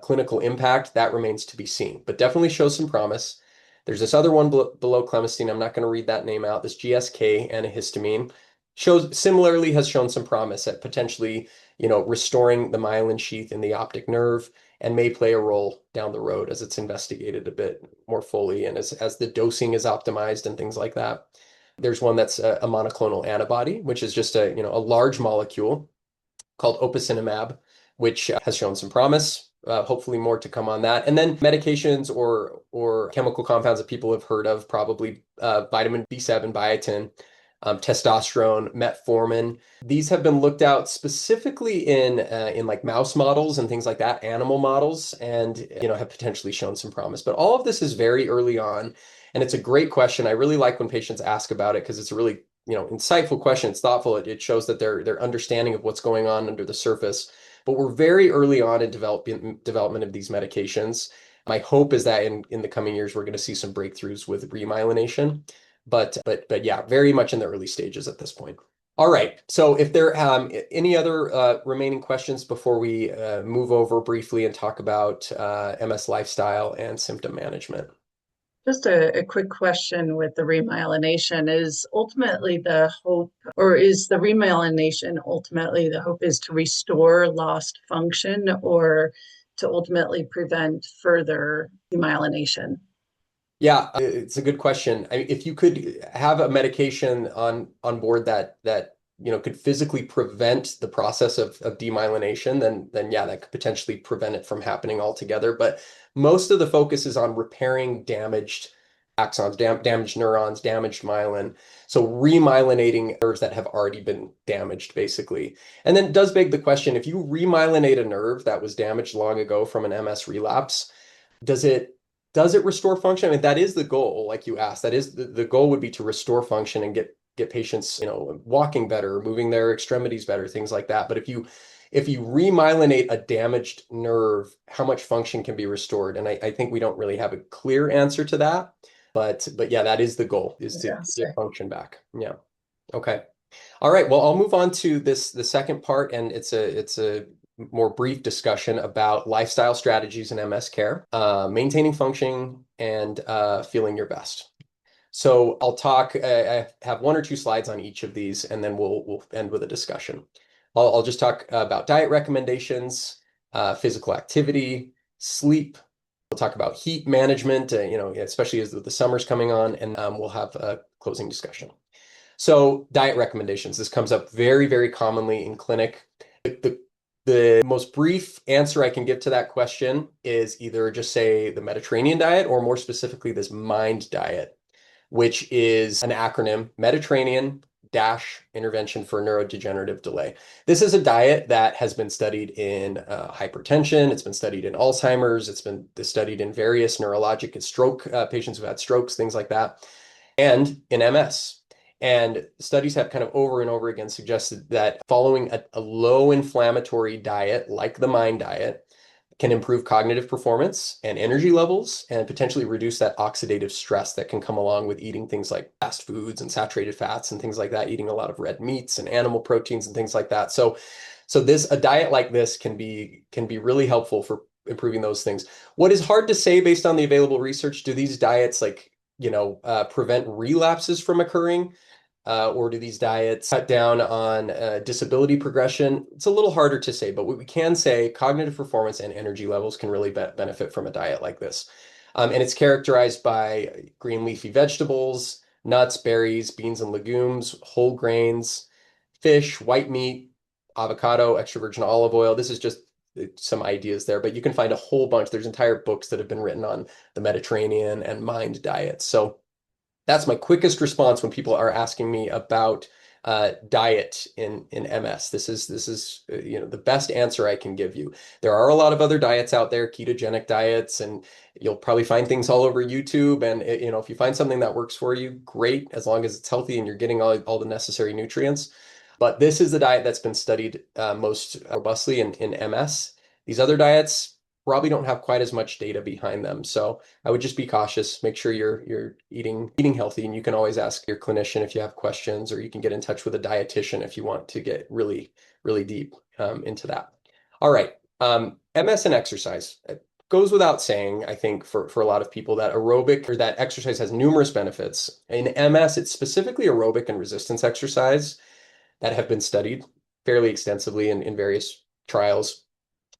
clinical impact? That remains to be seen, but definitely shows some promise. There's this other one below clemistine. I'm not going to read that name out. This GSK antihistamine shows similarly has shown some promise at potentially, restoring the myelin sheath in the optic nerve and may play a role down the road as it's investigated a bit more fully and as the dosing is optimized and things like that. There's one that's a monoclonal antibody, which is just a large molecule called opicimab, which has shown some promise. Hopefully more to come on that. And then medications or chemical compounds that people have heard of, probably vitamin B7, biotin, testosterone, metformin. These have been looked out specifically in like mouse models and things like that, animal models, and have potentially shown some promise. But all of this is very early on, and it's a great question. I really like when patients ask about it because it's a really insightful question. It's thoughtful. It shows that their understanding of what's going on under the surface. But we're very early on in development of these medications. My hope is that in the coming years we're going to see some breakthroughs with remyelination. But yeah, very much in the early stages at this point. All right. So if there any other remaining questions before we move over briefly and talk about MS lifestyle and symptom management. Just a quick question with the remyelination is ultimately the hope, or is the remyelination ultimately the hope is to restore lost function or to ultimately prevent further demyelination? Yeah, it's a good question. If you could have a medication on board that could physically prevent the process of demyelination, then yeah, that could potentially prevent it from happening altogether. But most of the focus is on repairing damaged axons, damaged neurons, damaged myelin. So remyelinating nerves that have already been damaged, basically. And then it does beg the question, if you remyelinate a nerve that was damaged long ago from an MS relapse, does it restore function? I mean, that is the goal, like you asked. That is the goal would be to restore function and get patients, walking better, moving their extremities better, things like that. But if you remyelinate a damaged nerve, how much function can be restored? And I think we don't really have a clear answer to that. But yeah, that is the goal, is to get Fantastic. function back. Yeah. Okay. All right. Well, I'll move on to the second part, and it's a more brief discussion about lifestyle strategies in MS care, maintaining function, and feeling your best. So I'll talk. I have one or two slides on each of these, and then we'll end with a discussion. I'll just talk about diet recommendations, physical activity, sleep. We'll talk about heat management, especially as the summer's coming on, and we'll have a closing discussion. So diet recommendations. This comes up very, very commonly in clinic. The most brief answer I can give to that question is either just say the Mediterranean diet, or more specifically this MIND diet, which is an acronym, Mediterranean dash intervention for neurodegenerative delay. This is a diet that has been studied in hypertension. It's been studied in Alzheimer's. It's been studied in various neurologic stroke patients who've had strokes, things like that, and in MS. And studies have kind of over and over again suggested that following a low inflammatory diet like the MIND diet can improve cognitive performance and energy levels and potentially reduce that oxidative stress that can come along with eating things like fast foods and saturated fats and things like that, eating a lot of red meats and animal proteins and things like that. So a diet like this can be really helpful for improving those things. What is hard to say based on the available research, do these diets prevent relapses from occurring? Or do these diets cut down on disability progression? It's a little harder to say, but what we can say, cognitive performance and energy levels can really benefit from a diet like this. And it's characterized by green leafy vegetables, nuts, berries, beans and legumes, whole grains, fish, white meat, avocado, extra virgin olive oil. This is just some ideas there, but you can find a whole bunch. There's entire books that have been written on the Mediterranean and MIND diets. So that's my quickest response when people are asking me about diet in MS. This is the best answer I can give you. There are a lot of other diets out there, ketogenic diets, and you'll probably find things all over YouTube. And if you find something that works for you, great, as long as it's healthy and you're getting all the necessary nutrients. But this is the diet that's been studied most robustly in MS. These other diets probably don't have quite as much data behind them. So I would just be cautious. Make sure you're eating healthy, and you can always ask your clinician if you have questions, or you can get in touch with a dietitian if you want to get really deep into that. All right, MS and exercise. It goes without saying, I think, for a lot of people that aerobic or that exercise has numerous benefits. In MS, it's specifically aerobic and resistance exercise that have been studied fairly extensively in various trials,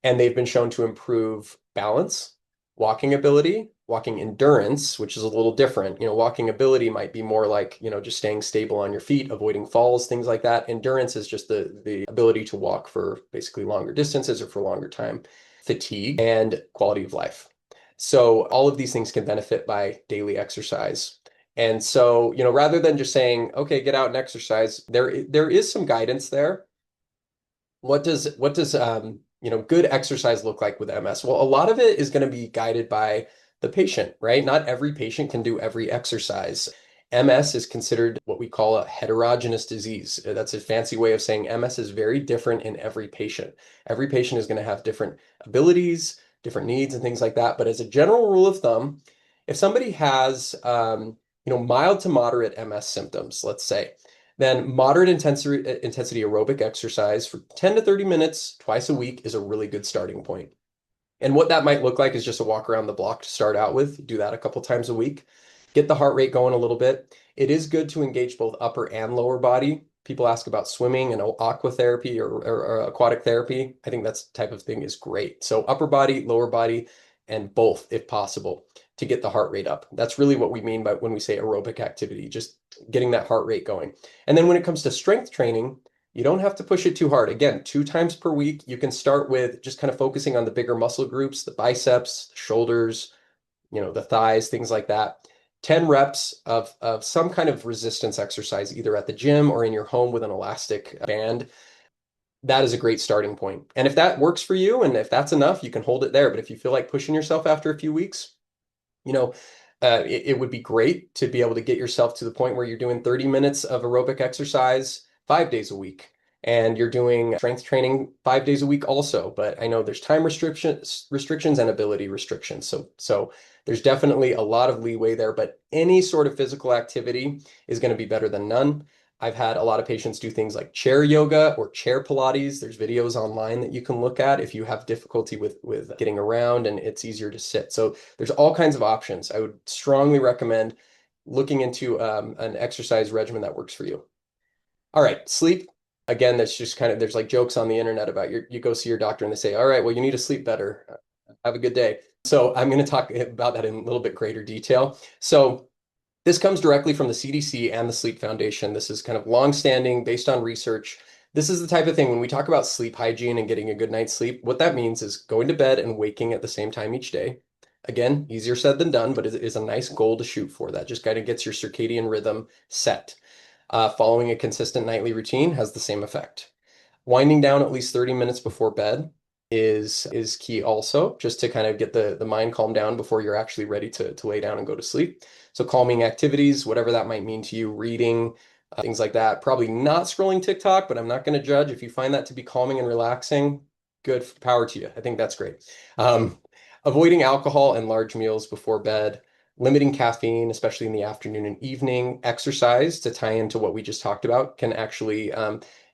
and they've been shown to improve balance, walking ability, walking endurance, which is a little different. Walking ability might be more like, just staying stable on your feet, avoiding falls, things like that. Endurance is just the ability to walk for basically longer distances or for longer time. Fatigue and quality of life. So all of these things can benefit by daily exercise. And so, rather than just saying, okay, get out and exercise, there is some guidance there. What does good exercise look like with MS? Well, a lot of it is going to be guided by the patient, right? Not every patient can do every exercise. MS is considered what we call a heterogeneous disease. That's a fancy way of saying MS is very different in every patient. Every patient is going to have different abilities, different needs, and things like that. But as a general rule of thumb, if somebody has mild to moderate MS symptoms, let's say, then moderate intensity aerobic exercise for 10 to 30 minutes twice a week is a really good starting point. And what that might look like is just a walk around the block to start out with. Do that a couple times a week. Get the heart rate going a little bit. It is good to engage both upper and lower body. People ask about swimming and aqua therapy or aquatic therapy. I think that type of thing is great. So upper body, lower body, and both if possible to get the heart rate up. That's really what we mean by when we say aerobic activity, just getting that heart rate going. And then when it comes to strength training, you don't have to push it too hard. Again, 2 times per week, you can start with just kind of focusing on the bigger muscle groups, the biceps, the shoulders, the thighs, things like that. 10 reps of some kind of resistance exercise, either at the gym or in your home with an elastic band. That is a great starting point. And if that works for you, and if that's enough, you can hold it there. But if you feel like pushing yourself after a few weeks, you know, it would be great to be able to get yourself to the point where you're doing 30 minutes of aerobic exercise 5 days a week, and you're doing strength training 5 days a week also. But I know there's time restrictions and ability restrictions. So there's definitely a lot of leeway there, but any sort of physical activity is going to be better than none. I've had a lot of patients do things like chair yoga or chair Pilates. There's videos online that you can look at if you have difficulty with getting around and it's easier to sit. So there's all kinds of options. I would strongly recommend looking into an exercise regimen that works for you. All right, sleep. Again, that's just kind of, there's like jokes on the internet about you go see your doctor and they say, all right, well, you need to sleep better. Have a good day. So I'm going to talk about that in a little bit greater detail. So this comes directly from the CDC and the Sleep Foundation. This is kind of long-standing, based on research. This is the type of thing when we talk about sleep hygiene and getting a good night's sleep, what that means is going to bed and waking at the same time each day. Again, easier said than done, but it is a nice goal to shoot for. That just kind of gets your circadian rhythm set. Following a consistent nightly routine has the same effect. Winding down at least 30 minutes before bed is key also, just to kind of get the mind calmed down before you're actually ready to lay down and go to sleep. So calming activities, whatever that might mean to you, reading, things like that. Probably not scrolling TikTok, but I'm not going to judge. If you find that to be calming and relaxing, good power to you. I think that's great. Avoiding alcohol and large meals before bed, limiting caffeine, especially in the afternoon and evening. Exercise, to tie into what we just talked about, can actually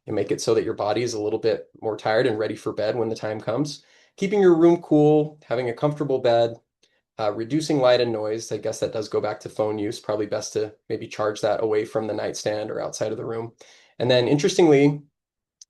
make it so that your body is a little bit more tired and ready for bed when the time comes. Keeping your room cool, having a comfortable bed, reducing light and noise. I guess that does go back to phone use. Probably best to maybe charge that away from the nightstand or outside of the room. And then interestingly,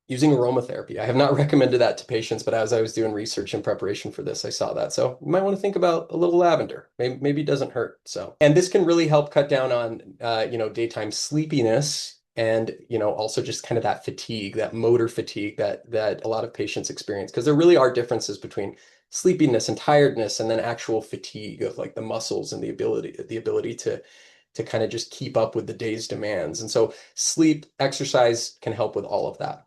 using aromatherapy. I have not recommended that to patients, but as I was doing research in preparation for this, I saw that. So you might want to think about a little lavender. Maybe it doesn't hurt. So, and this can really help cut down on, daytime sleepiness and, also just kind of that fatigue, that motor fatigue that a lot of patients experience. Because there really are differences between sleepiness and tiredness and then actual fatigue of like the muscles and the ability to kind of just keep up with the day's demands. And so sleep, exercise can help with all of that.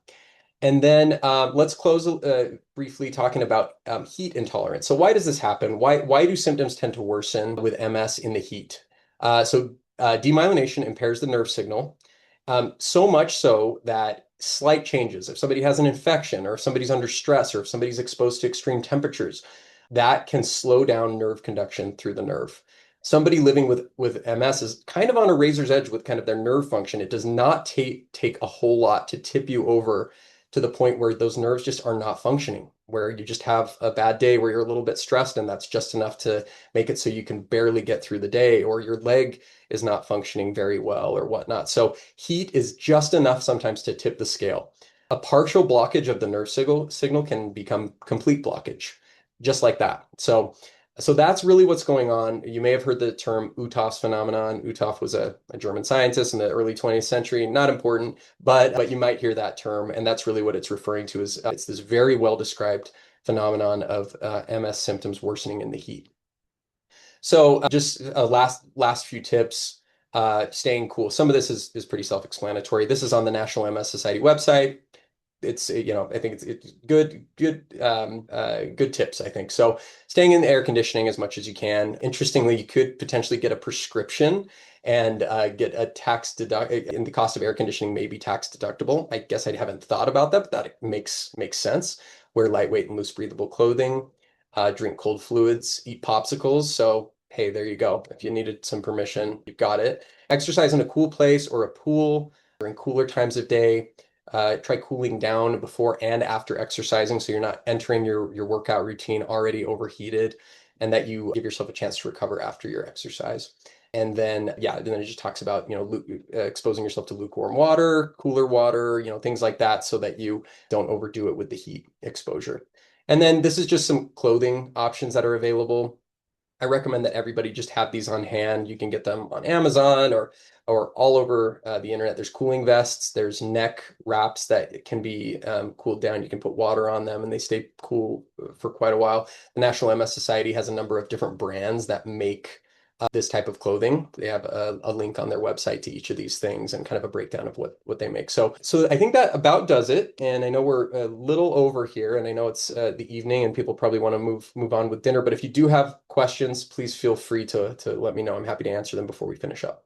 And then let's close briefly talking about heat intolerance. So why does this happen? Why do symptoms tend to worsen with MS in the heat? So demyelination impairs the nerve signal, so much so that slight changes, if somebody has an infection or if somebody's under stress or if somebody's exposed to extreme temperatures, that can slow down nerve conduction through the nerve. Somebody living with MS is kind of on a razor's edge with kind of their nerve function. It does not take a whole lot to tip you over to the point where those nerves just are not functioning, where you just have a bad day where you're a little bit stressed and that's just enough to make it so you can barely get through the day, or your leg is not functioning very well or whatnot. So heat is just enough sometimes to tip the scale. A partial blockage of the nerve signal can become complete blockage, just like that. So that's really what's going on. You may have heard the term Uthoff's phenomenon. Uthoff was a German scientist in the early 20th century. Not important, but you might hear that term, and that's really what it's referring to. Is it's this very well described phenomenon of MS symptoms worsening in the heat. So just last few tips. Staying cool. Some of this is pretty self-explanatory. This is on the National MS Society website. It's, I think it's good tips, I think. So staying in the air conditioning as much as you can. Interestingly, you could potentially get a prescription and get a tax deduct, and the cost of air conditioning may be tax deductible. I guess I haven't thought about that, but that makes sense. Wear lightweight and loose breathable clothing, drink cold fluids, eat popsicles. So hey, there you go. If you needed some permission, you've got it. Exercise in a cool place or a pool during cooler times of day. Try cooling down before and after exercising so you're not entering your workout routine already overheated, and that you give yourself a chance to recover after your exercise. And then, yeah, then it just talks about, exposing yourself to lukewarm water, cooler water, things like that so that you don't overdo it with the heat exposure. And then this is just some clothing options that are available. I recommend that everybody just have these on hand. You can get them on Amazon or all over the internet. There's cooling vests. There's neck wraps that can be cooled down. You can put water on them and they stay cool for quite a while. The National MS Society has a number of different brands that make this type of clothing. They have a link on their website to each of these things and kind of a breakdown of what they make. So I think that about does it. And I know we're a little over here, and I know it's the evening, and people probably want to move on with dinner. But if you do have questions, please feel free to let me know. I'm happy to answer them before we finish up.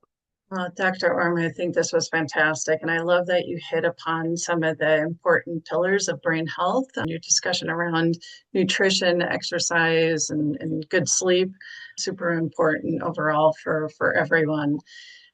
Dr. Orm, I think this was fantastic. And I love that you hit upon some of the important pillars of brain health and your discussion around nutrition, exercise, and good sleep. Super important overall for everyone.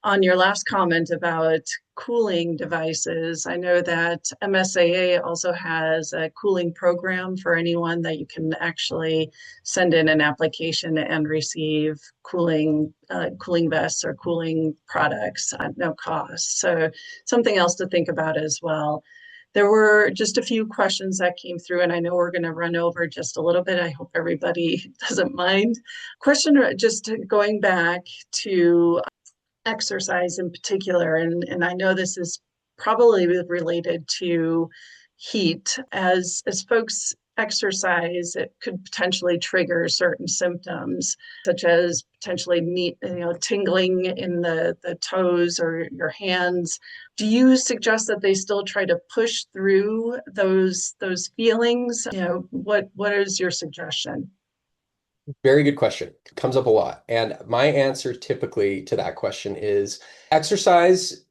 On your last comment about cooling devices, I know that MSAA also has a cooling program for anyone that you can actually send in an application and receive cooling vests or cooling products at no cost. So something else to think about as well. There were just a few questions that came through, and I know we're going to run over just a little bit. I hope everybody doesn't mind. Question just going back to exercise in particular, and I know this is probably related to heat. As folks exercise, it could potentially trigger certain symptoms, such as potentially tingling in the toes or your hands. Do you suggest that they still try to push through those feelings? What is your suggestion? Very good question. Comes up a lot. And my answer typically to that question is exercise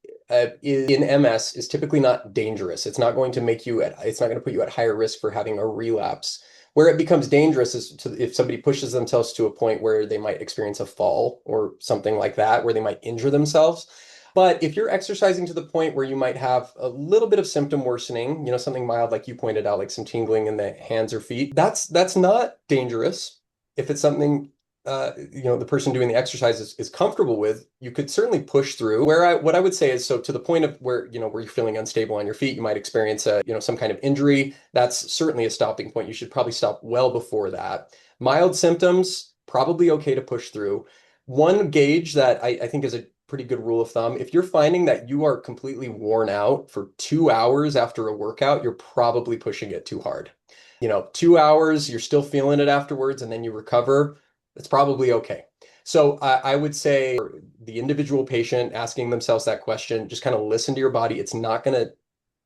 in MS is typically not dangerous. It's not going to it's not going to put you at higher risk for having a relapse. Where it becomes dangerous is if somebody pushes themselves to a point where they might experience a fall or something like that, where they might injure themselves. But if you're exercising to the point where you might have a little bit of symptom worsening, something mild like you pointed out, like some tingling in the hands or feet, that's not dangerous. If it's something the person doing the exercise is comfortable with, you could certainly push through. What I would say is, so to the point of where where you're feeling unstable on your feet, you might experience some kind of injury. That's certainly a stopping point. You should probably stop well before that. Mild symptoms, probably okay to push through. One gauge that I think is a pretty good rule of thumb, if you're finding that you are completely worn out for 2 hours after a workout, you're probably pushing it too hard. 2 hours, you're still feeling it afterwards, and then you recover, it's probably okay. So I would say the individual patient asking themselves that question, just kind of listen to your body. It's not going to,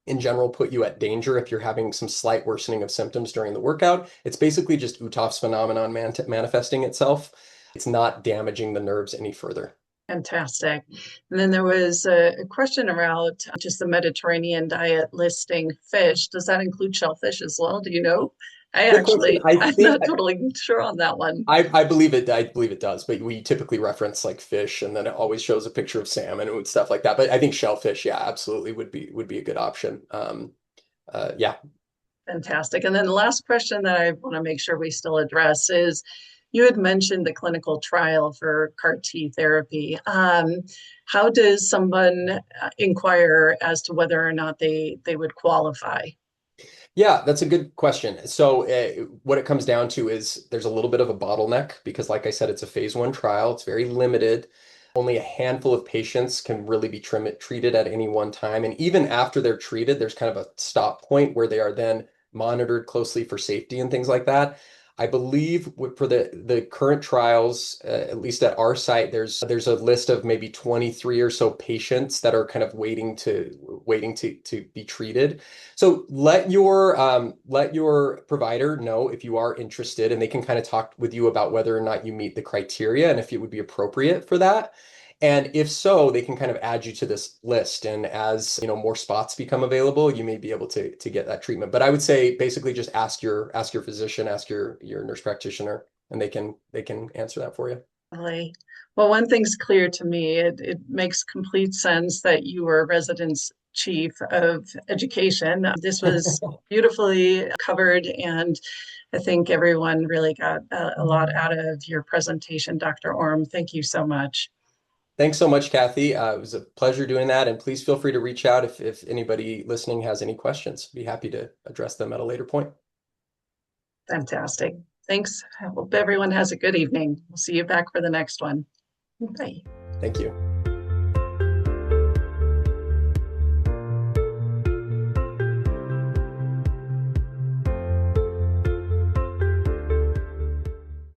in general, put you at danger if you're having some slight worsening of symptoms during the workout. It's basically just Uthoff's phenomenon manifesting itself. It's not damaging the nerves any further. Fantastic. And then there was a question around just the Mediterranean diet listing fish. Does that include shellfish as well? Do you know? Good question. I'm not totally sure on that one. I believe it. I believe it does, but we typically reference like fish, and then it always shows a picture of salmon and stuff like that. But I think shellfish, yeah, absolutely would be a good option. Yeah. Fantastic. And then the last question that I want to make sure we still address is you had mentioned the clinical trial for CAR T therapy. How does someone inquire as to whether or not they would qualify? Yeah, that's a good question. So, what it comes down to is there's a little bit of a bottleneck because, like I said, it's a phase one trial. It's very limited. Only a handful of patients can really be treated at any one time. And even after they're treated, there's kind of a stop point where they are then monitored closely for safety and things like that. I believe for the current trials, at least at our site, there's a list of maybe 23 or so patients that are kind of waiting to be treated. So let your provider know if you are interested, and they can kind of talk with you about whether or not you meet the criteria and if it would be appropriate for that. And if so, they can kind of add you to this list. And as you know, more spots become available, you may be able to get that treatment. But I would say basically just ask your physician, ask your nurse practitioner, and they can answer that for you. Really? Well, one thing's clear to me. It makes complete sense that you were residence chief of education. This was beautifully covered, and I think everyone really got a lot out of your presentation, Dr. Orm. Thank you so much. Thanks so much, Kathy. It was a pleasure doing that. And please feel free to reach out if anybody listening has any questions. Be happy to address them at a later point. Fantastic. Thanks. I hope everyone has a good evening. We'll see you back for the next one. Bye. Thank you.